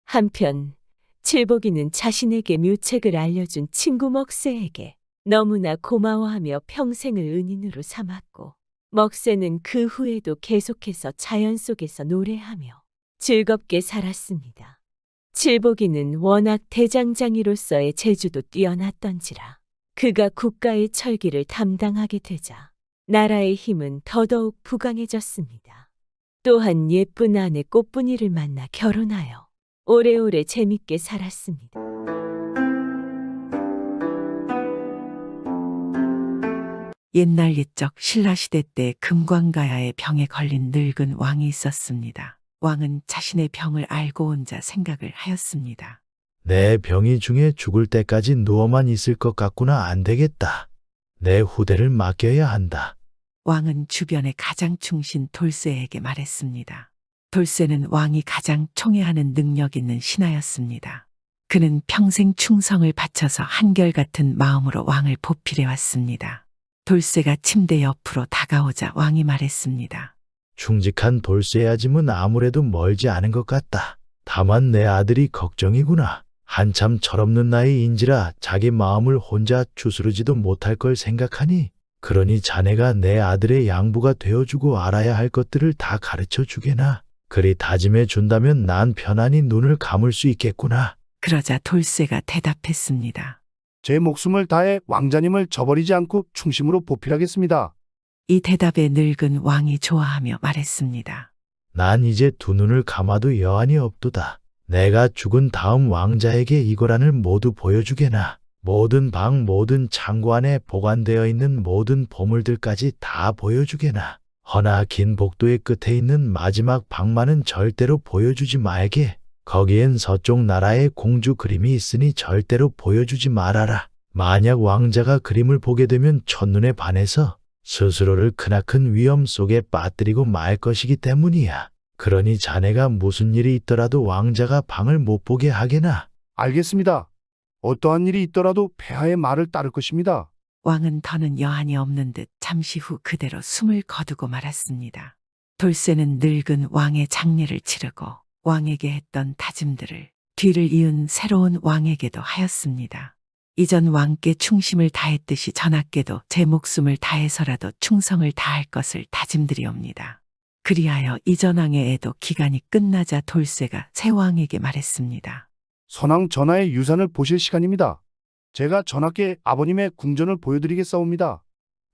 한편 칠복이는 자신에게 묘책을 알려준 친구 먹새에게 너무나 고마워하며 평생을 은인으로 삼았고 먹새는 그 후에도 계속해서 자연 속에서 노래하며 즐겁게 살았습니다. 칠복이는 워낙 대장장이로서의 재주도 뛰어났던지라 그가 국가의 철기를 담당하게 되자 나라의 힘은 더더욱 부강해졌습니다. 또한 예쁜 아내 꽃분이를 만나 결혼하여 오래오래 재밌게 살았습니다. 옛날 옛적 신라시대 때 금광가야의 병에 걸린 늙은 왕이 있었습니다. 왕은 자신의 병을 알고 혼자 생각을 하였습니다. 내 병이 중에 죽을 때까지 누워만 있을 것 같구나. 안 되겠다. 내 후대를 맡겨야 한다. 왕은 주변의 가장 충신 돌쇠에게 말했습니다. 돌쇠는 왕이 가장 총애하는 능력 있는 신하였습니다. 그는 평생 충성을 바쳐서 한결같은 마음으로 왕을 보필해 왔습니다. 돌쇠가 침대 옆으로 다가오자 왕이 말했습니다. 충직한 돌쇠의 짐은 아무래도 멀지 않은 것 같다. 다만 내 아들이 걱정이구나. 한참 철없는 나이인지라 자기 마음을 혼자 추스르지도 못할 걸 생각하니 그러니 자네가 내 아들의 양부가 되어주고 알아야 할 것들을 다 가르쳐 주게나. 그리 다짐해 준다면 난 편안히 눈을 감을 수 있겠구나. 그러자 돌쇠가 대답했습니다. 제 목숨을 다해 왕자님을 저버리지 않고 충심으로 보필하겠습니다. 이 대답에 늙은 왕이 좋아하며 말했습니다. 난 이제 두 눈을 감아도 여한이 없도다. 내가 죽은 다음 왕자에게 이거란을 모두 보여주게나. 모든 방, 모든 창고 안에 보관되어 있는 모든 보물들까지 다 보여주게나. 허나 긴 복도의 끝에 있는 마지막 방만은 절대로 보여주지 말게. 거기엔 서쪽 나라의 공주 그림이 있으니 절대로 보여주지 말아라. 만약 왕자가 그림을 보게 되면 첫눈에 반해서 스스로를 크나큰 위험 속에 빠뜨리고 말 것이기 때문이야. 그러니 자네가 무슨 일이 있더라도 왕자가 방을 못 보게 하게나. 알겠습니다. 어떠한 일이 있더라도 폐하의 말을 따를 것입니다. 왕은 더는 여한이 없는 듯 잠시 후 그대로 숨을 거두고 말았습니다. 돌쇠는 늙은 왕의 장례를 치르고 왕에게 했던 다짐들을 뒤를 이은 새로운 왕에게도 하였습니다. 이전 왕께 충심을 다했듯이 전하께도 제 목숨을 다해서라도 충성을 다할 것을 다짐드리옵니다. 그리하여 이전 왕의 애도 기간이 끝나자 돌쇠가 새 왕에게 말했습니다. 선왕 전하의 유산을 보실 시간입니다. 제가 전하께 아버님의 궁전을 보여드리겠사옵니다.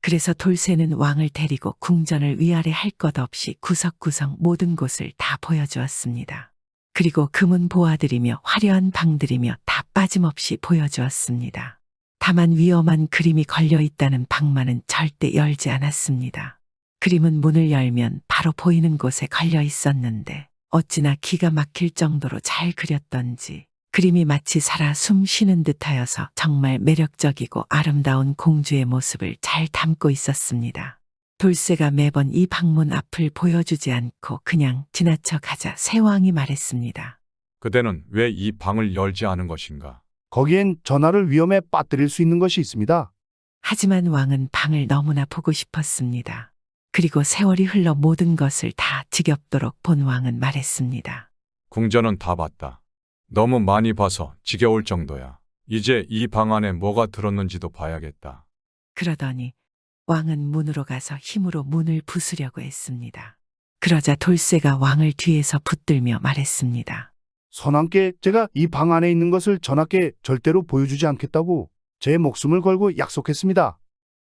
그래서 돌쇠는 왕을 데리고 궁전을 위아래 할 것 없이 구석구석 모든 곳을 다 보여주었습니다. 그리고 금은 보아들이며 화려한 방들이며 다 빠짐없이 보여주었습니다. 다만 위험한 그림이 걸려 있다는 방만은 절대 열지 않았습니다. 그림은 문을 열면 바로 보이는 곳에 걸려 있었는데 어찌나 기가 막힐 정도로 잘 그렸던지 그림이 마치 살아 숨 쉬는 듯하여서 정말 매력적이고 아름다운 공주의 모습을 잘 담고 있었습니다. 돌쇠가 매번 이 방문 앞을 보여주지 않고 그냥 지나쳐 가자 새 왕이 말했습니다. 그대는 왜 이 방을 열지 않은 것인가? 거기엔 전하를 위험에 빠뜨릴 수 있는 것이 있습니다. 하지만 왕은 방을 너무나 보고 싶었습니다. 그리고 세월이 흘러 모든 것을 다 지겹도록 본 왕은 말했습니다. 궁전은 다 봤다. 너무 많이 봐서 지겨울 정도야. 이제 이 방 안에 뭐가 들었는지도 봐야겠다. 그러더니 왕은 문으로 가서 힘으로 문을 부수려고 했습니다. 그러자 돌쇠가 왕을 뒤에서 붙들며 말했습니다. 선왕께 제가 이 방 안에 있는 것을 전하께 절대로 보여주지 않겠다고 제 목숨을 걸고 약속했습니다.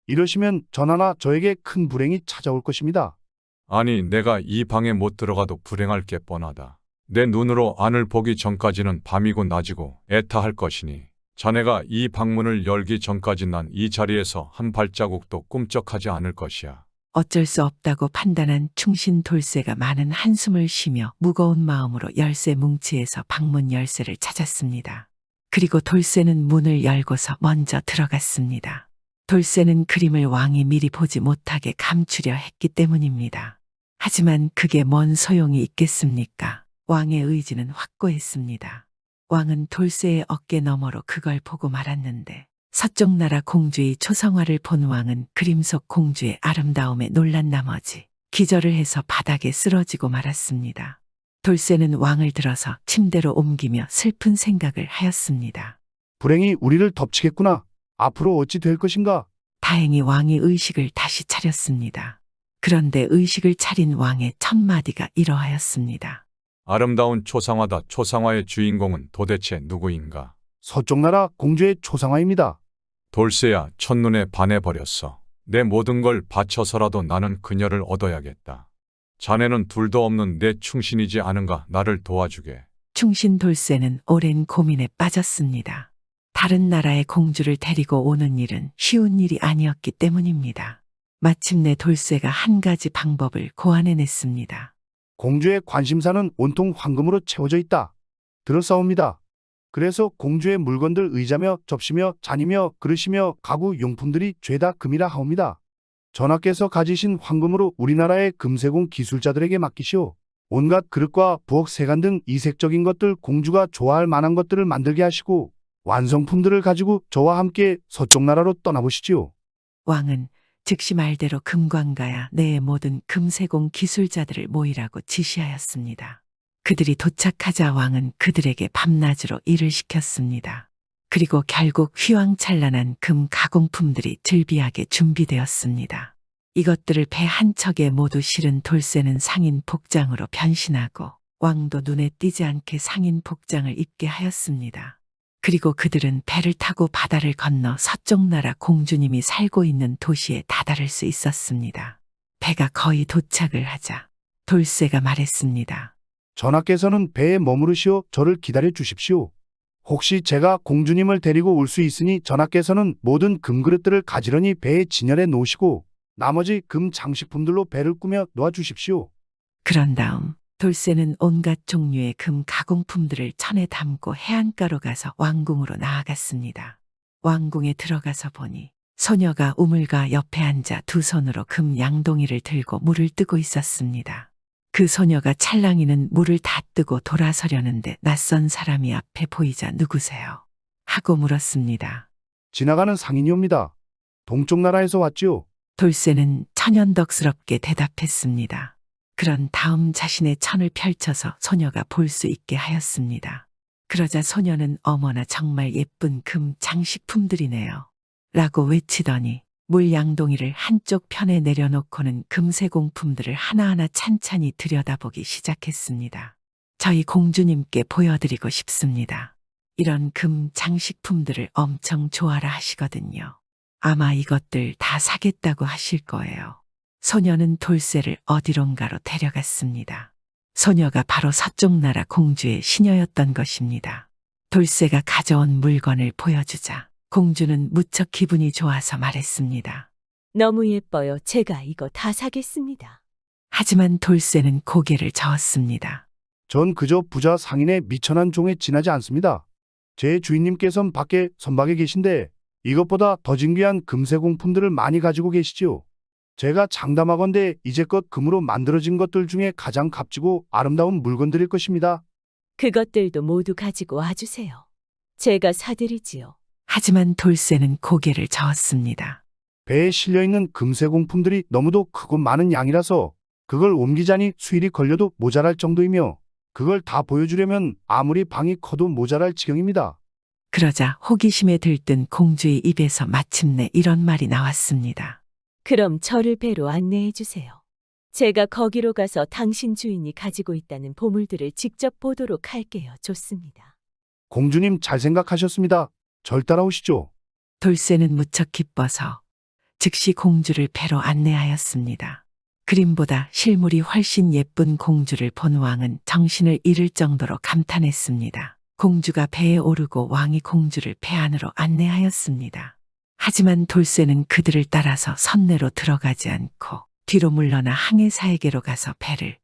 이러시면 전하나 저에게 큰 불행이 찾아올 것입니다. 아니, 내가 이 방에 못 들어가도 불행할 게 뻔하다. 내 눈으로 안을 보기 전까지는 밤이고 낮이고 애타할 것이니 자네가 이 방문을 열기 전까지 난 이 자리에서 한 발자국도 꿈쩍하지 않을 것이야. 어쩔 수 없다고 판단한 충신 돌쇠가 많은 한숨을 쉬며 무거운 마음으로 열쇠 뭉치에서 방문 열쇠를 찾았습니다. 그리고 돌쇠는 문을 열고서 먼저 들어갔습니다. 돌쇠는 그림을 왕이 미리 보지 못하게 감추려 했기 때문입니다. 하지만 그게 뭔 소용이 있겠습니까? 왕의 의지는 확고했습니다. 왕은 돌쇠의 어깨 너머로 그걸 보고 말았는데 서쪽 나라 공주의 초성화를 본 왕은 그림 속 공주의 아름다움에 놀란 나머지 기절을 해서 바닥에 쓰러지고 말았습니다. 돌쇠는 왕을 들어서 침대로 옮기며 슬픈 생각을 하였습니다. 불행이 우리를 덮치겠구나. 앞으로 어찌 될 것인가? 다행히 왕이 의식을 다시 차렸습니다. 그런데 의식을 차린 왕의 첫 마디가 이러하였습니다. 아름다운 초상화다. 초상화의 주인공은 도대체 누구인가? 서쪽 나라 공주의 초상화입니다. 돌쇠야, 첫눈에 반해버렸어. 내 모든 걸 바쳐서라도 나는 그녀를 얻어야겠다. 자네는 둘도 없는 내 충신이지 않은가? 나를 도와주게. 충신 돌쇠는 오랜 고민에 빠졌습니다. 다른 나라의 공주를 데리고 오는 일은 쉬운 일이 아니었기 때문입니다. 마침내 돌쇠가 한 가지 방법을 고안해냈습니다. 공주의 관심사는 온통 황금으로 채워져 있다. 들었사옵니다. 그래서 공주의 물건들 의자며 접시며 잔이며 그릇이며 가구 용품들이 죄다 금이라 하옵니다. 전하께서 가지신 황금으로 우리나라의 금세공 기술자들에게 맡기시오. 온갖 그릇과 부엌 세간 등 이색적인 것들, 공주가 좋아할 만한 것들을 만들게 하시고 완성품들을 가지고 저와 함께 서쪽 나라로 떠나보시지요. 왕은 즉시 말대로 금광가야 내의 모든 금세공 기술자들을 모이라고 지시하였습니다. 그들이 도착하자 왕은 그들에게 밤낮으로 일을 시켰습니다. 그리고 결국 휘황찬란한 금 가공품들이 즐비하게 준비되었습니다. 이것들을 배 한 척에 모두 실은 돌쇠는 상인 복장으로 변신하고 왕도 눈에 띄지 않게 상인 복장을 입게 하였습니다. 그리고 그들은 배를 타고 바다를 건너 서쪽 나라 공주님이 살고 있는 도시에 다다를 수 있었습니다. 배가 거의 도착을 하자 돌쇠가 말했습니다. 전하께서는 배에 머무르시어 저를 기다려 주십시오. 혹시 제가 공주님을 데리고 올 수 있으니 전하께서는 모든 금그릇들을 가지런히 배에 진열해 놓으시고 나머지 금 장식품들로 배를 꾸며 놓아주십시오. 그런 다음 돌쇠는 온갖 종류의 금 가공품들을 천에 담고 해안가로 가서 왕궁으로 나아갔습니다. 왕궁에 들어가서 보니 소녀가 우물가 옆에 앉아 두 손으로 금 양동이를 들고 물을 뜨고 있었습니다. 그 소녀가 찰랑이는 물을 다 뜨고 돌아서려는데 낯선 사람이 앞에 보이자 누구세요? 하고 물었습니다. 지나가는 상인이옵니다. 동쪽 나라에서 왔지요. 돌쇠는 천연덕스럽게 대답했습니다. 그런 다음 자신의 천을 펼쳐서 소녀가 볼 수 있게 하였습니다. 그러자 소녀는 어머나 정말 예쁜 금 장식품들이네요. 라고 외치더니 물 양동이를 한쪽 편에 내려놓고는 금세공품들을 하나하나 찬찬히 들여다보기 시작했습니다. 저희 공주님께 보여드리고 싶습니다. 이런 금 장식품들을 엄청 좋아라 하시거든요. 아마 이것들 다 사겠다고 하실 거예요. 소녀는 돌쇠를 어디론가로 데려갔습니다. 소녀가 바로 서쪽 나라 공주의 시녀였던 것입니다. 돌쇠가 가져온 물건을 보여주자 공주는 무척 기분이 좋아서 말했습니다. 너무 예뻐요. 제가 이거 다 사겠습니다. 하지만 돌쇠는 고개를 저었습니다. 전 그저 부자 상인의 미천한 종에 지나지 않습니다. 제 주인님께선 밖에 선박에 계신데 이것보다 더 진귀한 금세공품들을 많이 가지고 계시지요. 제가 장담하건대 이제껏 금으로 만들어진 것들 중에 가장 값지고 아름다운 물건들일 것입니다. 그것들도 모두 가지고 와주세요. 제가 사드리지요. 하지만 돌쇠는 고개를 저었습니다. 배에 실려있는 금세공품들이 너무도 크고 많은 양이라서 그걸 옮기자니 수일이 걸려도 모자랄 정도이며 그걸 다 보여주려면 아무리 방이 커도 모자랄 지경입니다. 그러자 호기심에 들뜬 공주의 입에서 마침내 이런 말이 나왔습니다. 그럼 저를 배로 안내해 주세요. 제가 거기로 가서 당신 주인이 가지고 있다는 보물들을 직접 보도록 할게요. 좋습니다. 공주님 잘 생각하셨습니다. 절 따라오시죠. 돌쇠는 무척 기뻐서 즉시 공주를 배로 안내하였습니다. 그림보다 실물이 훨씬 예쁜 공주를 본 왕은 정신을 잃을 정도로 감탄했습니다. 공주가 배에 오르고 왕이 공주를 배 안으로 안내하였습니다. 하지만 돌쇠는 그들을 따라서 선내로 들어가지 않고 뒤로 물러나 항해사에게로 가서 배를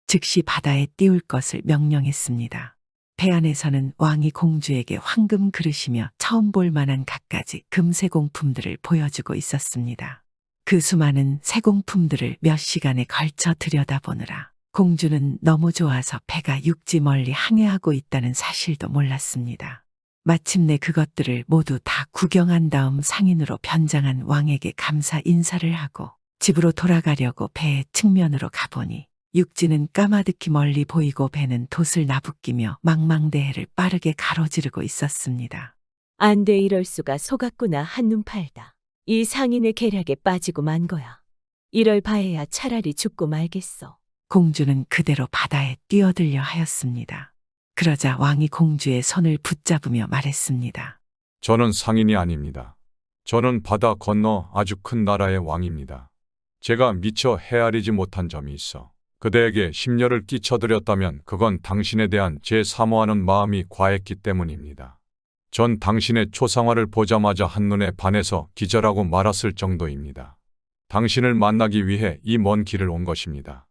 즉시 바다에 띄울 것을 명령했습니다. 배 안에서는 왕이 공주에게 황금 그릇이며 처음 볼 만한 갖가지 금세공품들을 보여주고 있었습니다. 그 수많은 세공품들을 몇 시간에 걸쳐 들여다보느라 공주는 너무 좋아서 배가 육지 멀리 항해하고 있다는 사실도 몰랐습니다. 마침내 그것들을 모두 다 구경한 다음 상인으로 변장한 왕에게 감사 인사를 하고 집으로 돌아가려고 배의 측면으로 가보니 육지는 까마득히 멀리 보이고 배는 돛을 나부끼며 망망대해를 빠르게 가로지르고 있었습니다. 안 돼, 이럴 수가. 속았구나. 한눈 팔다. 이 상인의 계략에 빠지고 만 거야. 이럴 바에야 차라리 죽고 말겠어. 공주는 그대로 바다에 뛰어들려 하였습니다. 그러자 왕이 공주의 손을 붙잡으며 말했습니다. 저는 상인이 아닙니다. 저는 바다 건너 아주 큰 나라의 왕입니다. 제가 미처 헤아리지 못한 점이 있어 그대에게 심려를 끼쳐드렸다면 그건 당신에 대한 제 사모하는 마음이 과했기 때문입니다. 전 당신의 초상화를 보자마자 한눈에 반해서 기절하고 말았을 정도입니다. 당신을 만나기 위해 이 먼 길을 온 것입니다.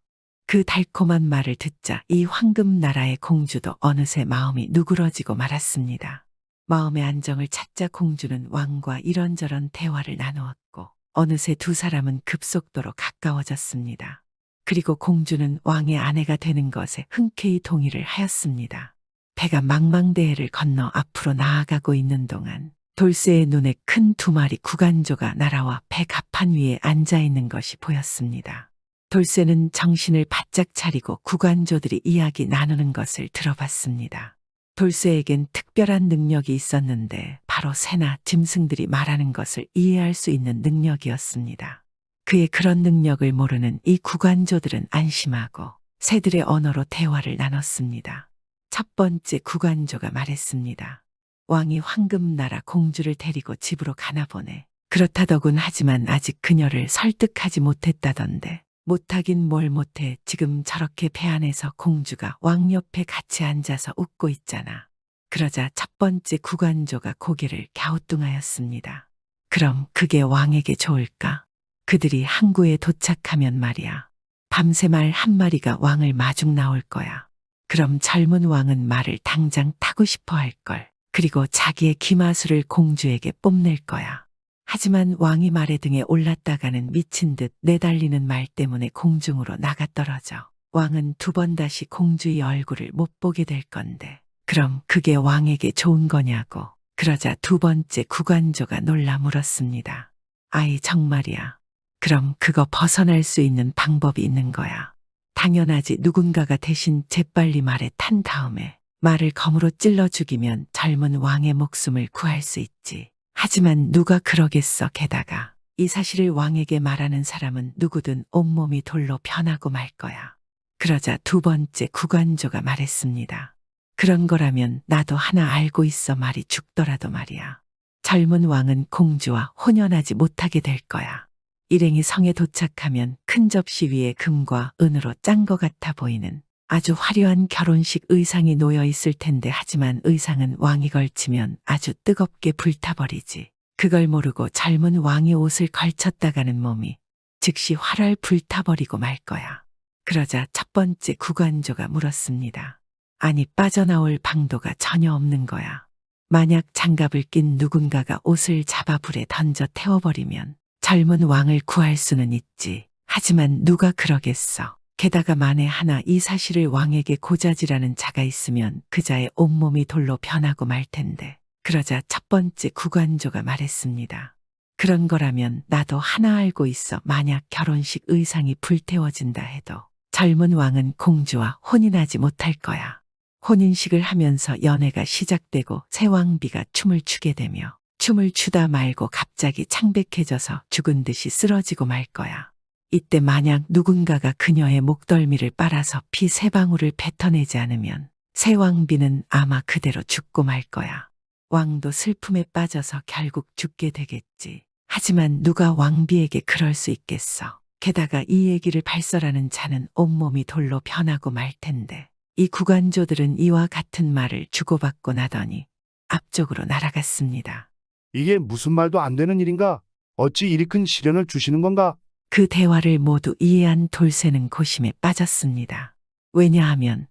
그 달콤한 말을 듣자 이 황금 나라의 공주도 어느새 마음이 누그러지고 말았습니다. 마음의 안정을 찾자 공주는 왕과 이런저런 대화를 나누었고 어느새 두 사람은 급속도로 가까워졌습니다. 그리고 공주는 왕의 아내가 되는 것에 흔쾌히 동의를 하였습니다. 배가 망망대해를 건너 앞으로 나아가고 있는 동안 돌쇠의 눈에 큰 두 마리 구간조가 날아와 배 갑판 위에 앉아 있는 것이 보였습니다. 돌쇠는 정신을 바짝 차리고 구간조들이 이야기 나누는 것을 들어봤습니다. 돌쇠에겐 특별한 능력이 있었는데 바로 새나 짐승들이 말하는 것을 이해할 수 있는 능력이었습니다. 그의 그런 능력을 모르는 이 구간조들은 안심하고 새들의 언어로 대화를 나눴습니다. 첫 번째 구간조가 말했습니다. 왕이 황금나라 공주를 데리고 집으로 가나 보네. 그렇다더군. 하지만 아직 그녀를 설득하지 못했다던데. 못하긴 뭘 못해. 지금 저렇게 배 안에서 공주가 왕 옆에 같이 앉아서 웃고 있잖아. 그러자 첫 번째 구간조가 고개를 갸우뚱하였습니다. 그럼 그게 왕에게 좋을까? 그들이 항구에 도착하면 말이야. 밤새 말 한 마리가 왕을 마중 나올 거야. 그럼 젊은 왕은 말을 당장 타고 싶어 할걸. 그리고 자기의 기마술을 공주에게 뽐낼 거야. 하지만 왕이 말의 등에 올랐다가는 미친 듯 내달리는 말 때문에 공중으로 나가떨어져 왕은 두 번 다시 공주의 얼굴을 못 보게 될 건데 그럼 그게 왕에게 좋은 거냐고. 그러자 두 번째 구간조가 놀라 물었습니다. 아이 정말이야. 그럼 그거 벗어날 수 있는 방법이 있는 거야. 당연하지. 누군가가 대신 재빨리 말에 탄 다음에 말을 검으로 찔러 죽이면 젊은 왕의 목숨을 구할 수 있지. 하지만 누가 그러겠어. 게다가 이 사실을 왕에게 말하는 사람은 누구든 온몸이 돌로 변하고 말 거야. 그러자 두 번째 구간조가 말했습니다. 그런 거라면 나도 하나 알고 있어. 말이 죽더라도 말이야. 젊은 왕은 공주와 혼연하지 못하게 될 거야. 일행이 성에 도착하면 큰 접시 위에 금과 은으로 짠 것 같아 보이는 아주 화려한 결혼식 의상이 놓여 있을 텐데 하지만 의상은 왕이 걸치면 아주 뜨겁게 불타버리지. 그걸 모르고 젊은 왕의 옷을 걸쳤다가는 몸이 즉시 활활 불타버리고 말 거야. 그러자 첫 번째 구간조가 물었습니다. 아니 빠져나올 방도가 전혀 없는 거야. 만약 장갑을 낀 누군가가 옷을 잡아 불에 던져 태워버리면 젊은 왕을 구할 수는 있지. 하지만 누가 그러겠어. 게다가 만에 하나 이 사실을 왕에게 고자질하는 자가 있으면 그 자의 온몸이 돌로 변하고 말 텐데. 그러자 첫 번째 구간조가 말했습니다. 그런 거라면 나도 하나 알고 있어. 만약 결혼식 의상이 불태워진다 해도 젊은 왕은 공주와 혼인하지 못할 거야. 혼인식을 하면서 연애가 시작되고 새 왕비가 춤을 추게 되며 춤을 추다 말고 갑자기 창백해져서 죽은 듯이 쓰러지고 말 거야. 이때 만약 누군가가 그녀의 목덜미를 빨아서 피 세 방울을 뱉어내지 않으면 새 왕비는 아마 그대로 죽고 말 거야. 왕도 슬픔에 빠져서 결국 죽게 되겠지. 하지만 누가 왕비에게 그럴 수 있겠어. 게다가 이 얘기를 발설하는 자는 온몸이 돌로 변하고 말 텐데. 이 구간조들은 이와 같은 말을 주고받고 나더니 앞쪽으로 날아갔습니다. 이게 무슨 말도 안 되는 일인가? 어찌 이리 큰 시련을 주시는 건가? 그 대화를 모두 이해한 돌쇠는 고심에 빠졌습니다. 왜냐하면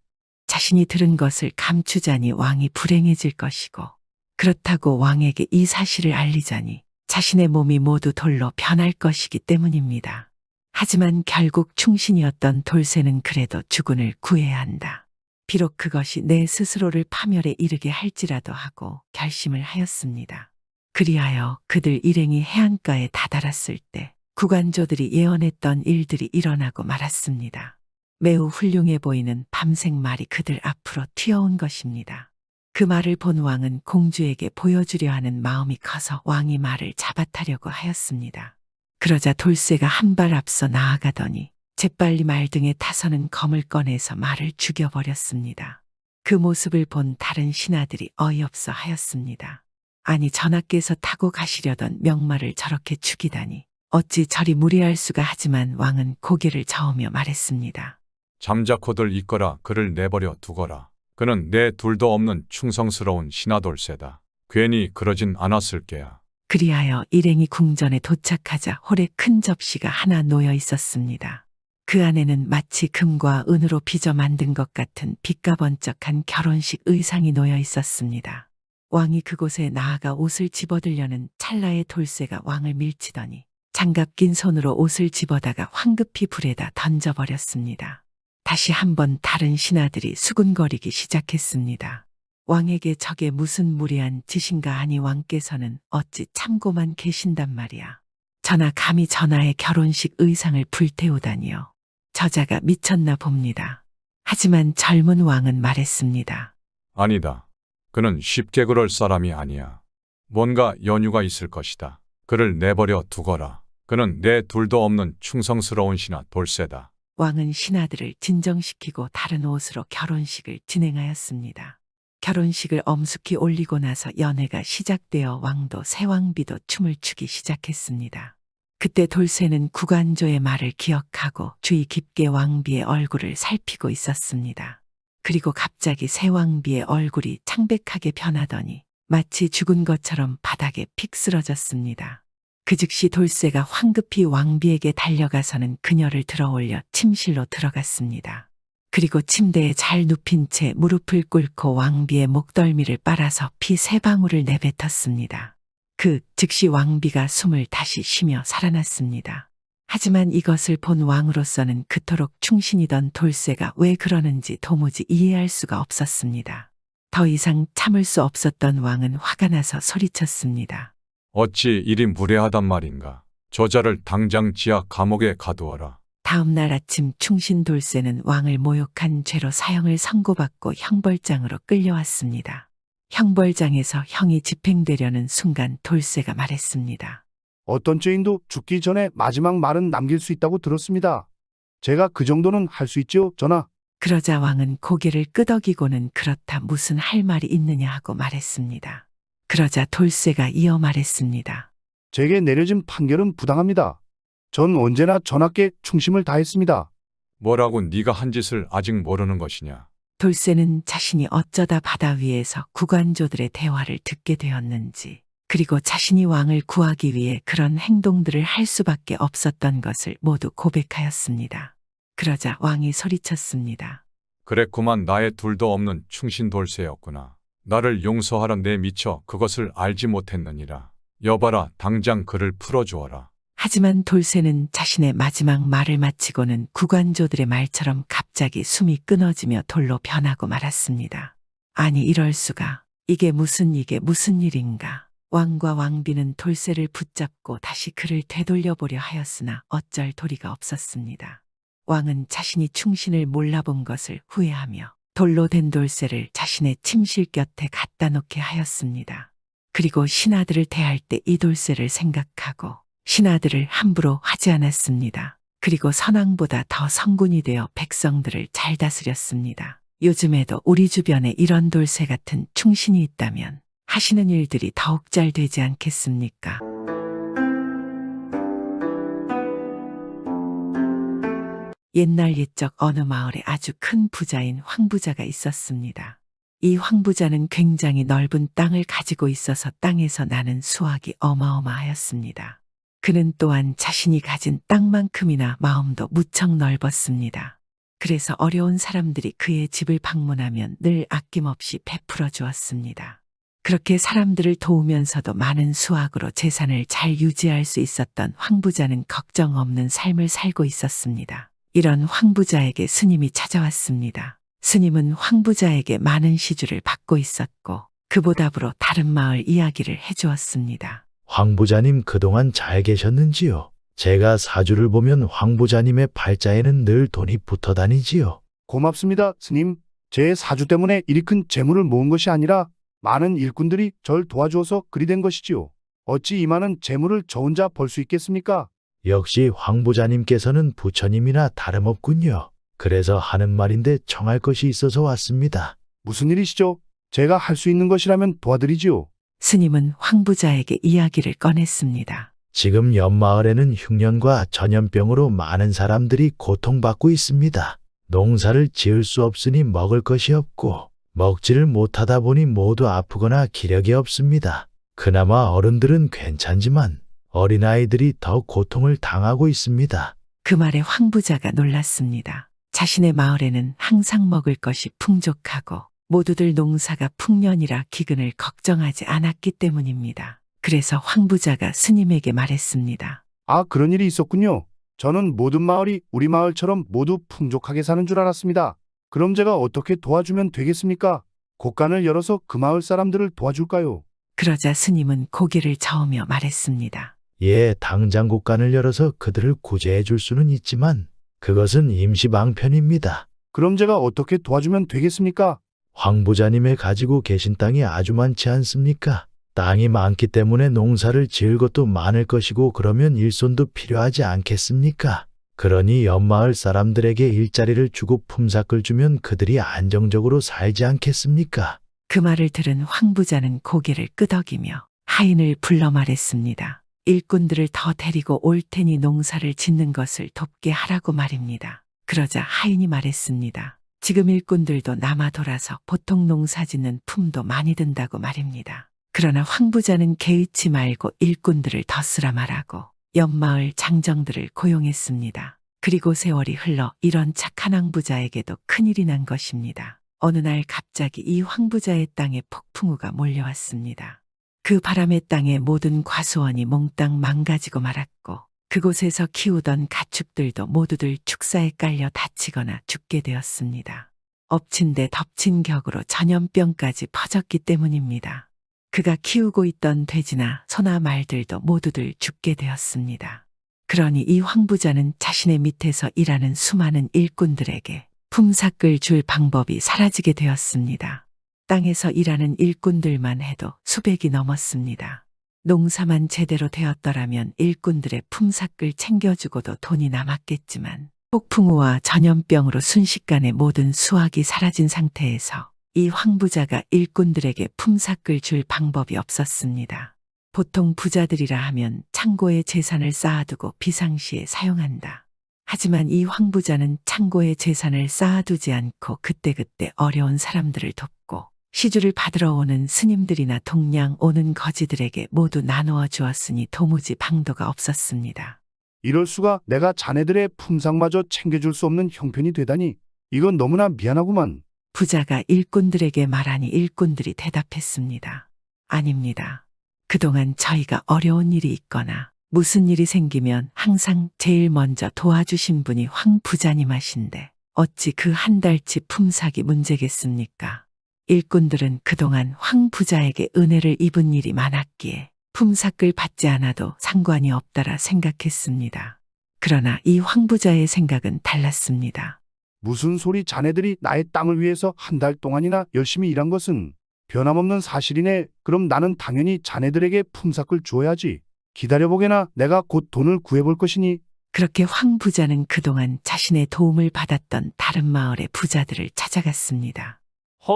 자신이 들은 것을 감추자니 왕이 불행해질 것이고 그렇다고 왕에게 이 사실을 알리자니 자신의 몸이 모두 돌로 변할 것이기 때문입니다. 하지만 결국 충신이었던 돌쇠는 그래도 주군을 구해야 한다. 비록 그것이 내 스스로를 파멸에 이르게 할지라도 하고 결심을 하였습니다. 그리하여 그들 일행이 해안가에 다다랐을 때 구간조들이 예언했던 일들이 일어나고 말았습니다. 매우 훌륭해 보이는 밤색 말이 그들 앞으로 튀어온 것입니다. 그 말을 본 왕은 공주에게 보여주려 하는 마음이 커서 왕이 말을 잡아타려고 하였습니다. 그러자 돌쇠가 한 발 앞서 나아가더니 재빨리 말등에 타서는 검을 꺼내서 말을 죽여버렸습니다. 그 모습을 본 다른 신하들이 어이없어 하였습니다. 아니 전하께서 타고 가시려던 명마를 저렇게 죽이다니 어찌 저리 무리할 수가. 하지만 왕은 고개를 저으며 말했습니다. 잠자코들 있거라 그를 내버려 두거라. 그는 내 둘도 없는 충성스러운 신하돌쇠다. 괜히 그러진 않았을 게야. 그리하여 일행이 궁전에 도착하자 홀에 큰 접시가 하나 놓여 있었습니다. 그 안에는 마치 금과 은으로 빚어 만든 것 같은 빛과 번쩍한 결혼식 의상이 놓여 있었습니다. 왕이 그곳에 나아가 옷을 집어들려는 찰나에 돌쇠가 왕을 밀치더니 장갑 낀 손으로 옷을 집어다가 황급히 불에다 던져버렸습니다. 다시 한번 다른 신하들이 수군거리기 시작했습니다. 왕에게 저게 무슨 무리한 짓인가 하니 왕께서는 어찌 참고만 계신단 말이야. 전하 감히 전하의 결혼식 의상을 불태우다니요. 저자가 미쳤나 봅니다. 하지만 젊은 왕은 말했습니다. 아니다. 그는 쉽게 그럴 사람이 아니야. 뭔가 연유가 있을 것이다. 그를 내버려 두거라. 그는 내 둘도 없는 충성스러운 신하 돌쇠다. 왕은 신하들을 진정시키고 다른 옷으로 결혼식을 진행하였습니다. 결혼식을 엄숙히 올리고 나서 연회가 시작되어 왕도 새왕비도 춤을 추기 시작했습니다. 그때 돌쇠는 구간조의 말을 기억하고 주의 깊게 왕비의 얼굴을 살피고 있었습니다. 그리고 갑자기 새왕비의 얼굴이 창백하게 변하더니 마치 죽은 것처럼 바닥에 픽 쓰러졌습니다. 그 즉시 돌쇠가 황급히 왕비에게 달려가서는 그녀를 들어올려 침실로 들어갔습니다. 그리고 침대에 잘 눕힌 채 무릎을 꿇고 왕비의 목덜미를 빨아서 피 세 방울을 내뱉었습니다. 그 즉시 왕비가 숨을 다시 쉬며 살아났습니다. 하지만 이것을 본 왕으로서는 그토록 충신이던 돌쇠가 왜 그러는지 도무지 이해할 수가 없었습니다. 더 이상 참을 수 없었던 왕은 화가 나서 소리쳤습니다. 어찌 이리 무례하단 말인가. 저자를 당장 지하 감옥에 가두어라. 다음 날 아침 충신 돌쇠는 왕을 모욕한 죄로 사형을 선고받고 형벌장으로 끌려왔습니다. 형벌장에서 형이 집행되려는 순간 돌쇠가 말했습니다. 어떤 죄인도 죽기 전에 마지막 말은 남길 수 있다고 들었습니다. 제가 그 정도는 할 수 있지요, 전하. 그러자 왕은 고개를 끄덕이고는 그렇다 무슨 할 말이 있느냐 하고 말했습니다. 그러자 돌쇠가 이어 말했습니다. 제게 내려진 판결은 부당합니다. 전 언제나 전하께 충심을 다했습니다. 뭐라고 네가 한 짓을 아직 모르는 것이냐. 돌쇠는 자신이 어쩌다 바다 위에서 구간조들의 대화를 듣게 되었는지 그리고 자신이 왕을 구하기 위해 그런 행동들을 할 수밖에 없었던 것을 모두 고백하였습니다. 그러자 왕이 소리쳤습니다. 그랬구만. 나의 둘도 없는 충신 돌쇠였구나. 나를 용서하라. 내 미처 그것을 알지 못했느니라. 여봐라, 당장 그를 풀어주어라. 하지만 돌쇠는 자신의 마지막 말을 마치고는 구간조들의 말처럼 갑자기 숨이 끊어지며 돌로 변하고 말았습니다. 아니 이럴 수가. 이게 무슨 일인가. 왕과 왕비는 돌쇠를 붙잡고 다시 그를 되돌려보려 하였으나 어쩔 도리가 없었습니다. 왕은 자신이 충신을 몰라본 것을 후회하며 돌로 된 돌쇠를 자신의 침실 곁에 갖다 놓게 하였습니다. 그리고 신하들을 대할 때 이 돌쇠를 생각하고 신하들을 함부로 하지 않았습니다. 그리고 선왕보다 더 성군이 되어 백성들을 잘 다스렸습니다. 요즘에도 우리 주변에 이런 돌쇠 같은 충신이 있다면 하시는 일들이 더욱 잘 되지 않겠습니까? 옛날 옛적 어느 마을에 아주 큰 부자인 황부자가 있었습니다. 이 황부자는 굉장히 넓은 땅을 가지고 있어서 땅에서 나는 수확이 어마어마하였습니다. 그는 또한 자신이 가진 땅만큼이나 마음도 무척 넓었습니다. 그래서 어려운 사람들이 그의 집을 방문하면 늘 아낌없이 베풀어 주었습니다. 그렇게 사람들을 도우면서도 많은 수확으로 재산을 잘 유지할 수 있었던 황부자는 걱정 없는 삶을 살고 있었습니다. 이런 황부자에게 스님이 찾아왔습니다. 스님은 황부자에게 많은 시주를 받고 있었고 그 보답으로 다른 마을 이야기를 해주었습니다. 황부자님 그동안 잘 계셨는지요? 제가 사주를 보면 황부자님의 팔자에는 늘 돈이 붙어 다니지요. 고맙습니다, 스님. 제 사주 때문에 이리 큰 재물을 모은 것이 아니라 많은 일꾼들이 절 도와주어서 그리 된 것이지요. 어찌 이 많은 재물을 저 혼자 벌 수 있겠습니까? 역시 황부자님께서는 부처님이나 다름없군요. 그래서 하는 말인데 청할 것이 있어서 왔습니다. 무슨 일이시죠? 제가 할 수 있는 것이라면 도와드리지요. 스님은 황부자에게 이야기를 꺼냈습니다. 지금 옆마을에는 흉년과 전염병으로 많은 사람들이 고통받고 있습니다. 농사를 지을 수 없으니 먹을 것이 없고 먹지를 못하다 보니 모두 아프거나 기력이 없습니다. 그나마 어른들은 괜찮지만 어린아이들이 더 고통을 당하고 있습니다. 그 말에 황부자가 놀랐습니다. 자신의 마을에는 항상 먹을 것이 풍족하고 모두들 농사가 풍년이라 기근을 걱정하지 않았기 때문입니다. 그래서 황부자가 스님에게 말했습니다. 아, 그런 일이 있었군요. 저는 모든 마을이 우리 마을처럼 모두 풍족하게 사는 줄 알았습니다. 그럼 제가 어떻게 도와주면 되겠습니까? 곳간을 열어서 그 마을 사람들을 도와줄까요? 그러자 스님은 고개를 저으며 말했습니다. 예, 당장 곳간을 열어서 그들을 구제해 줄 수는 있지만 그것은 임시방편입니다. 그럼 제가 어떻게 도와주면 되겠습니까? 황부자님의 가지고 계신 땅이 아주 많지 않습니까? 땅이 많기 때문에 농사를 지을 것도 많을 것이고 그러면 일손도 필요하지 않겠습니까? 그러니 옆마을 사람들에게 일자리를 주고 품삯을 주면 그들이 안정적으로 살지 않겠습니까? 그 말을 들은 황부자는 고개를 끄덕이며 하인을 불러 말했습니다. 일꾼들을 더 데리고 올 테니 농사를 짓는 것을 돕게 하라고 말입니다. 그러자 하인이 말했습니다. 지금 일꾼들도 남아 돌아서 보통 농사 짓는 품도 많이 든다고 말입니다. 그러나 황부자는 개의치 말고 일꾼들을 더 쓰라 말하고 옆마을 장정들을 고용했습니다. 그리고 세월이 흘러 이런 착한 황부자에게도 큰일이 난 것입니다. 어느 날 갑자기 이 황부자의 땅에 폭풍우가 몰려왔습니다. 그 바람에 땅의 모든 과수원이 몽땅 망가지고 말았고 그곳에서 키우던 가축들도 모두들 축사에 깔려 다치거나 죽게 되었습니다. 엎친 데 덮친 격으로 전염병까지 퍼졌기 때문입니다. 그가 키우고 있던 돼지나 소나 말들도 모두들 죽게 되었습니다. 그러니 이 황부자는 자신의 밑에서 일하는 수많은 일꾼들에게 품삯을 줄 방법이 사라지게 되었습니다. 땅에서 일하는 일꾼들만 해도 수백이 넘었습니다. 농사만 제대로 되었더라면 일꾼들의 품삯을 챙겨주고도 돈이 남았겠지만 폭풍우와 전염병으로 순식간에 모든 수확이 사라진 상태에서 이 황부자가 일꾼들에게 품삯을 줄 방법이 없었습니다. 보통 부자들이라 하면 창고에 재산을 쌓아두고 비상시에 사용한다. 하지만 이 황부자는 창고에 재산을 쌓아두지 않고 그때그때 어려운 사람들을 돕고 시주를 받으러 오는 스님들이나 동량 오는 거지들에게 모두 나누어 주었으니 도무지 방도가 없었습니다. 이럴 수가. 내가 자네들의 품삯마저 챙겨줄 수 없는 형편이 되다니. 이건 너무나 미안하구만. 부자가 일꾼들에게 말하니 일꾼들이 대답했습니다. 아닙니다. 그동안 저희가 어려운 일이 있거나 무슨 일이 생기면 항상 제일 먼저 도와주신 분이 황 부자님하신데 어찌 그 한 달치 품삯이 문제겠습니까? 일꾼들은 그동안 황 부자에게 은혜를 입은 일이 많았기에 품삯을 받지 않아도 상관이 없다라 생각했습니다. 그러나 이 황 부자의 생각은 달랐습니다. 무슨 소리 자네들이 나의 땅을 위해서 한 달 동안이나 열심히 일한 것은 변함없는 사실이네. 그럼 나는 당연히 자네들에게 품삯을 줘야지. 기다려보게나 내가 곧 돈을 구해볼 것이니. 그렇게 황 부자는 그동안 자신의 도움을 받았던 다른 마을의 부자들을 찾아갔습니다.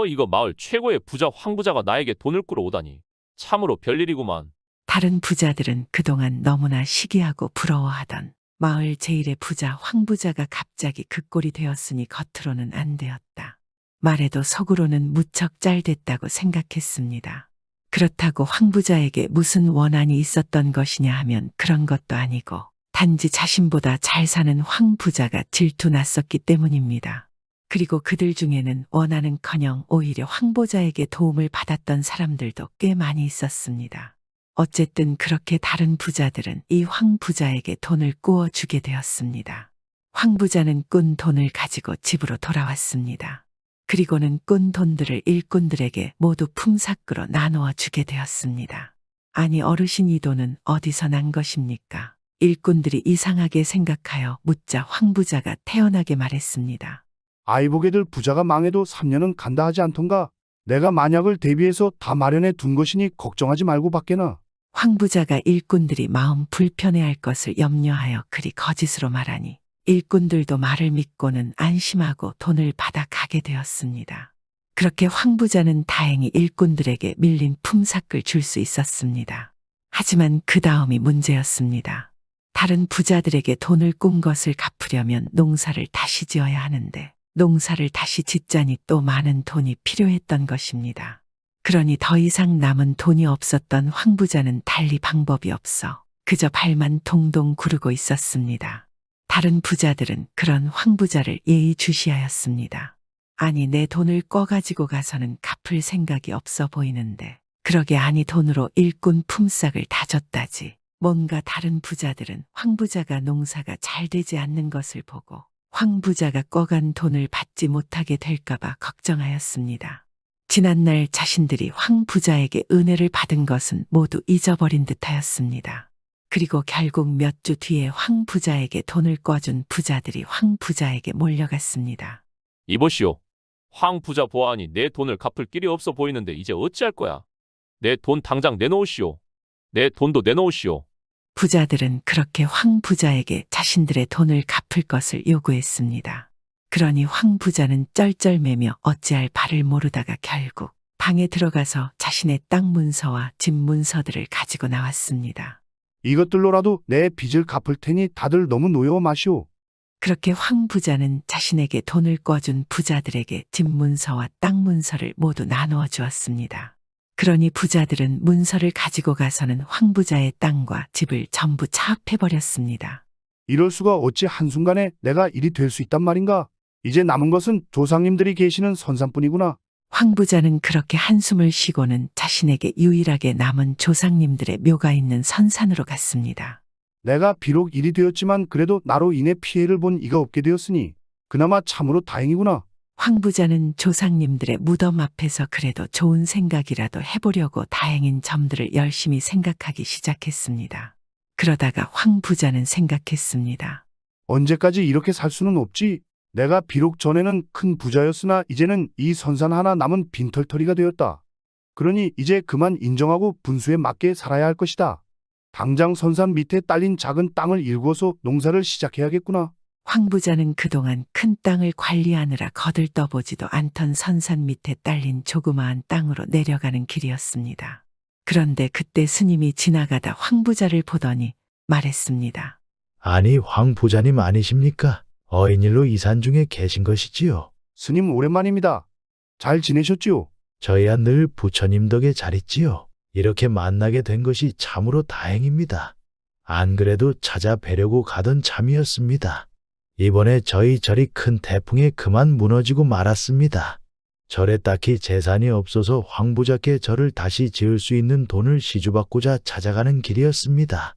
이거 마을 최고의 부자 황 부자가 나에게 돈을 꾸러 오다니. 참으로 별일이구만. 다른 부자들은 그동안 너무나 시기하고 부러워하던 마을 제일의 부자 황 부자가 갑자기 그 꼴이 되었으니 겉으로는 안 되었다. 말해도 속으로는 무척 짤됐다고 생각했습니다. 그렇다고 황 부자에게 무슨 원한이 있었던 것이냐 하면 그런 것도 아니고 단지 자신보다 잘 사는 황 부자가 질투났었기 때문입니다. 그리고 그들 중에는 원한은커녕 오히려 황 부자에게 도움을 받았던 사람들도 꽤 많이 있었습니다. 어쨌든 그렇게 다른 부자들은 이 황 부자에게 돈을 꾸어주게 되었습니다. 황 부자는 꾼 돈을 가지고 집으로 돌아왔습니다. 그리고는 꾼 돈들을 일꾼들에게 모두 품삯으로 나누어 주게 되었습니다. 아니 어르신, 이 돈은 어디서 난 것입니까? 일꾼들이 이상하게 생각하여 묻자 황 부자가 태연하게 말했습니다. 아이보게들 부자가 망해도 3년은 간다 하지 않던가. 내가 만약을 대비해서 다 마련해 둔 것이니 걱정하지 말고 밖에나. 황 부자가 일꾼들이 마음 불편해할 것을 염려하여 그리 거짓으로 말하니 일꾼들도 말을 믿고는 안심하고 돈을 받아 가게 되었습니다. 그렇게 황 부자는 다행히 일꾼들에게 밀린 품삯을 줄 수 있었습니다. 하지만 그 다음이 문제였습니다. 다른 부자들에게 돈을 꾼 것을 갚으려면 농사를 다시 지어야 하는데 농사를 다시 짓자니 또 많은 돈이 필요했던 것입니다. 그러니 더 이상 남은 돈이 없었던 황 부자는 달리 방법이 없어 그저 발만 동동 구르고 있었습니다. 다른 부자들은 그런 황 부자를 예의주시하였습니다. 아니 내 돈을 꿔가지고 가서는 갚을 생각이 없어 보이는데 그러게 아니 돈으로 일꾼 품삯을 다 줬다지. 뭔가 다른 부자들은 황 부자가 농사가 잘 되지 않는 것을 보고 황 부자가 꿔간 돈을 받지 못하게 될까봐 걱정하였습니다. 지난날 자신들이 황 부자에게 은혜를 받은 것은 모두 잊어버린 듯하였습니다. 그리고 결국 몇 주 뒤에 황 부자에게 돈을 꿔준 부자들이 황 부자에게 몰려갔습니다. 이보시오. 황 부자 보아하니 내 돈을 갚을 길이 없어 보이는데 이제 어찌할 거야? 내 돈 당장 내놓으시오. 내 돈도 내놓으시오. 부자들은 그렇게 황 부자에게 자신들의 돈을 갚을 것을 요구했습니다. 그러니 황 부자는 쩔쩔매며 어찌할 바를 모르다가 결국 방에 들어가서 자신의 땅 문서와 집 문서들을 가지고 나왔습니다. 이것들로라도 내 빚을 갚을 테니 다들 너무 노여워 마시오. 그렇게 황 부자는 자신에게 돈을 꿔준 부자들에게 집 문서와 땅 문서를 모두 나누어 주었습니다. 그러니 부자들은 문서를 가지고 가서는 황 부자의 땅과 집을 전부 차압해버렸습니다. 이럴 수가 어찌 한순간에 내가 일이 될 수 있단 말인가? 이제 남은 것은 조상님들이 계시는 선산뿐이구나. 황 부자는 그렇게 한숨을 쉬고는 자신에게 유일하게 남은 조상님들의 묘가 있는 선산으로 갔습니다. 내가 비록 일이 되었지만 그래도 나로 인해 피해를 본 이가 없게 되었으니 그나마 참으로 다행이구나. 황 부자는 조상님들의 무덤 앞에서 그래도 좋은 생각이라도 해보려고 다행인 점들을 열심히 생각하기 시작했습니다. 그러다가 황 부자는 생각했습니다. 언제까지 이렇게 살 수는 없지. 내가 비록 전에는 큰 부자였으나 이제는 이 선산 하나 남은 빈털터리가 되었다. 그러니 이제 그만 인정하고 분수에 맞게 살아야 할 것이다. 당장 선산 밑에 딸린 작은 땅을 일구어서 농사를 시작해야겠구나. 황 부자는 그동안 큰 땅을 관리하느라 거들떠보지도 않던 선산 밑에 딸린 조그마한 땅으로 내려가는 길이었습니다. 그런데 그때 스님이 지나가다 황 부자를 보더니 말했습니다. 아니 황 부자님 아니십니까? 어인일로 이 산 중에 계신 것이지요. 스님 오랜만입니다. 잘 지내셨지요? 저야 늘 부처님 덕에 잘 있지요. 이렇게 만나게 된 것이 참으로 다행입니다. 안 그래도 찾아뵈려고 가던 참이었습니다. 이번에 저희 절이 큰 태풍에 그만 무너지고 말았습니다. 절에 딱히 재산이 없어서 황 부자께 절을 다시 지을 수 있는 돈을 시주받고자 찾아가는 길이었습니다.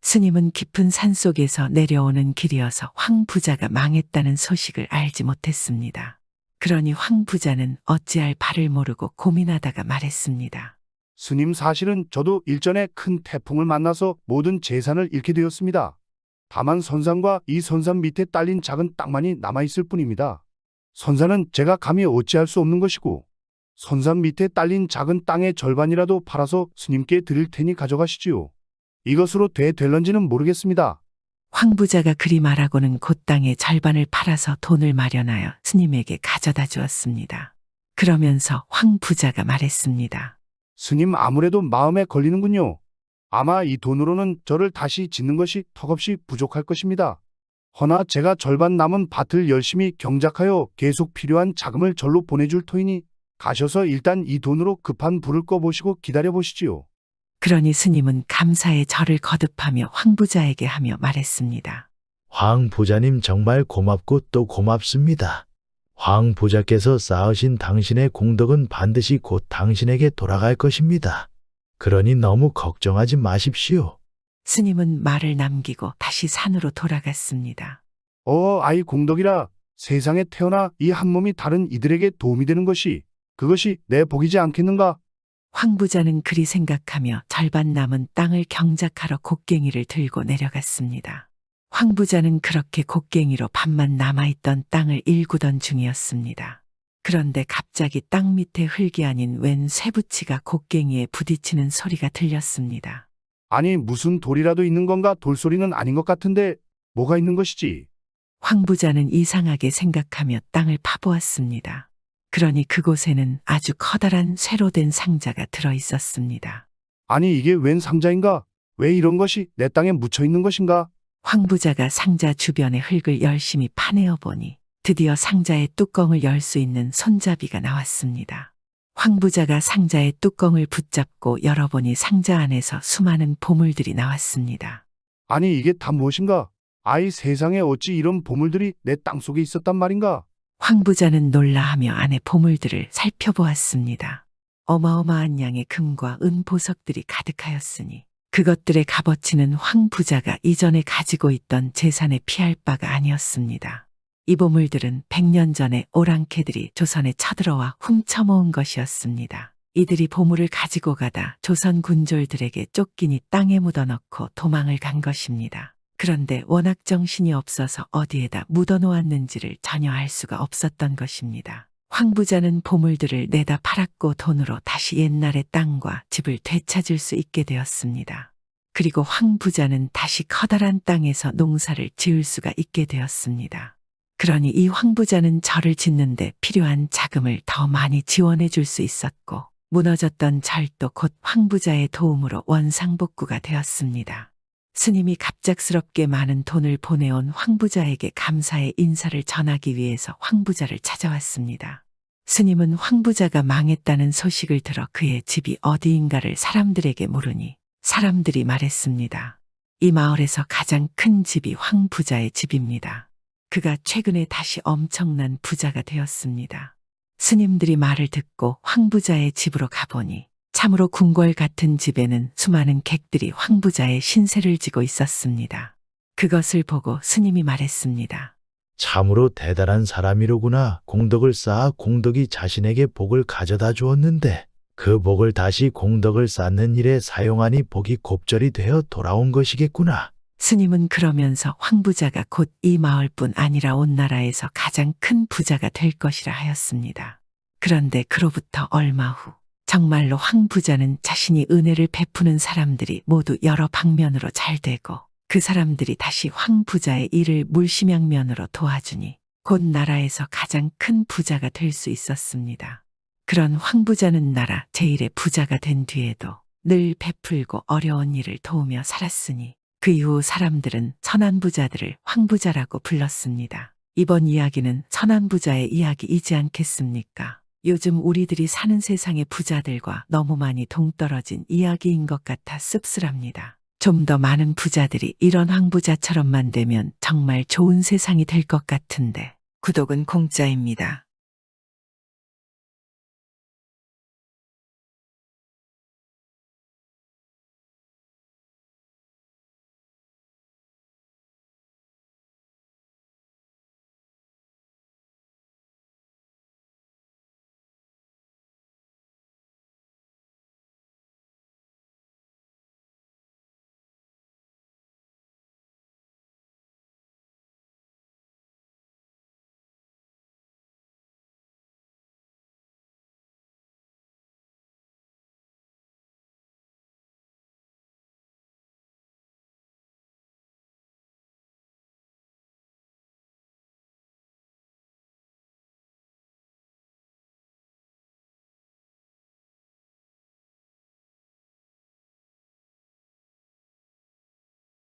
스님은 깊은 산속에서 내려오는 길이어서 황 부자가 망했다는 소식을 알지 못했습니다. 그러니 황 부자는 어찌할 바를 모르고 고민하다가 말했습니다. 스님 사실은 저도 일전에 큰 태풍을 만나서 모든 재산을 잃게 되었습니다. 다만 선산과 이 선산 밑에 딸린 작은 땅만이 남아있을 뿐입니다. 선산은 제가 감히 어찌할 수 없는 것이고 선산 밑에 딸린 작은 땅의 절반이라도 팔아서 스님께 드릴 테니 가져가시지요. 이것으로 될런지는 모르겠습니다. 황 부자가 그리 말하고는 그 땅의 절반을 팔아서 돈을 마련하여 스님에게 가져다 주었습니다. 그러면서 황 부자가 말했습니다. 스님 아무래도 마음에 걸리는군요. 아마 이 돈으로는 저를 다시 짓는 것이 턱없이 부족할 것입니다. 허나 제가 절반 남은 밭을 열심히 경작하여 계속 필요한 자금을 절로 보내줄 터이니 가셔서 일단 이 돈으로 급한 불을 꺼보시고 기다려보시지요. 그러니 스님은 감사의 절을 거듭하며 황 부자에게 하며 말했습니다. 황 부자님 정말 고맙고 또 고맙습니다. 황 부자께서 쌓으신 당신의 공덕은 반드시 곧 당신에게 돌아갈 것입니다. 그러니 너무 걱정하지 마십시오. 스님은 말을 남기고 다시 산으로 돌아갔습니다. 아이 공덕이라 세상에 태어나 이 한 몸이 다른 이들에게 도움이 되는 것이 그것이 내 복이지 않겠는가? 황 부자는 그리 생각하며 절반 남은 땅을 경작하러 곡괭이를 들고 내려갔습니다. 황 부자는 그렇게 곡괭이로 반만 남아있던 땅을 일구던 중이었습니다. 그런데 갑자기 땅 밑에 흙이 아닌 웬 쇠붙이가 곡괭이에 부딪히는 소리가 들렸습니다. 아니 무슨 돌이라도 있는 건가? 돌소리는 아닌 것 같은데 뭐가 있는 것이지? 황 부자는 이상하게 생각하며 땅을 파보았습니다. 그러니 그곳에는 아주 커다란 쇠로 된 상자가 들어 있었습니다. 아니 이게 웬 상자인가? 왜 이런 것이 내 땅에 묻혀 있는 것인가? 황 부자가 상자 주변의 흙을 열심히 파내어 보니 드디어 상자의 뚜껑을 열 수 있는 손잡이가 나왔습니다. 황 부자가 상자의 뚜껑을 붙잡고 열어보니 상자 안에서 수많은 보물들이 나왔습니다. 아니 이게 다 무엇인가? 아이 세상에 어찌 이런 보물들이 내 땅 속에 있었단 말인가? 황 부자는 놀라하며 안의 보물들을 살펴보았습니다. 어마어마한 양의 금과 은 보석들이 가득하였으니 그것들의 값어치는 황 부자가 이전에 가지고 있던 재산에 피할 바가 아니었습니다. 이 보물들은 100년 전에 오랑캐들이 조선에 쳐들어와 훔쳐모은 것이었습니다. 이들이 보물을 가지고 가다 조선 군졸들에게 쫓기니 땅에 묻어넣고 도망을 간 것입니다. 그런데 워낙 정신이 없어서 어디에다 묻어놓았는지를 전혀 알 수가 없었던 것입니다. 황 부자는 보물들을 내다 팔았고 돈으로 다시 옛날의 땅과 집을 되찾을 수 있게 되었습니다. 그리고 황 부자는 다시 커다란 땅에서 농사를 지을 수가 있게 되었습니다. 그러니 이 황 부자는 절을 짓는데 필요한 자금을 더 많이 지원해 줄 수 있었고 무너졌던 절도 곧 황 부자의 도움으로 원상복구가 되었습니다. 스님이 갑작스럽게 많은 돈을 보내온 황 부자에게 감사의 인사를 전하기 위해서 황 부자를 찾아왔습니다. 스님은 황 부자가 망했다는 소식을 들어 그의 집이 어디인가를 사람들에게 물으니 사람들이 말했습니다. 이 마을에서 가장 큰 집이 황 부자의 집입니다. 그가 최근에 다시 엄청난 부자가 되었습니다. 스님들이 말을 듣고 황 부자의 집으로 가보니 참으로 궁궐 같은 집에는 수많은 객들이 황 부자의 신세를 지고 있었습니다. 그것을 보고 스님이 말했습니다. 참으로 대단한 사람이로구나. 공덕을 쌓아 공덕이 자신에게 복을 가져다 주었는데 그 복을 다시 공덕을 쌓는 일에 사용하니 복이 곱절이 되어 돌아온 것이겠구나. 스님은 그러면서 황 부자가 곧 이 마을뿐 아니라 온 나라에서 가장 큰 부자가 될 것이라 하였습니다. 그런데 그로부터 얼마 후 정말로 황 부자는 자신이 은혜를 베푸는 사람들이 모두 여러 방면으로 잘 되고 그 사람들이 다시 황 부자의 일을 물심양면으로 도와주니 곧 나라에서 가장 큰 부자가 될 수 있었습니다. 그런 황 부자는 나라 제1의 부자가 된 뒤에도 늘 베풀고 어려운 일을 도우며 살았으니 그 이후 사람들은 선한 부자들을 황 부자라고 불렀습니다. 이번 이야기는 선한 부자의 이야기이지 않겠습니까? 요즘 우리들이 사는 세상의 부자들과 너무 많이 동떨어진 이야기인 것 같아 씁쓸합니다. 좀 더 많은 부자들이 이런 황 부자처럼만 되면 정말 좋은 세상이 될 것 같은데 구독은 공짜입니다.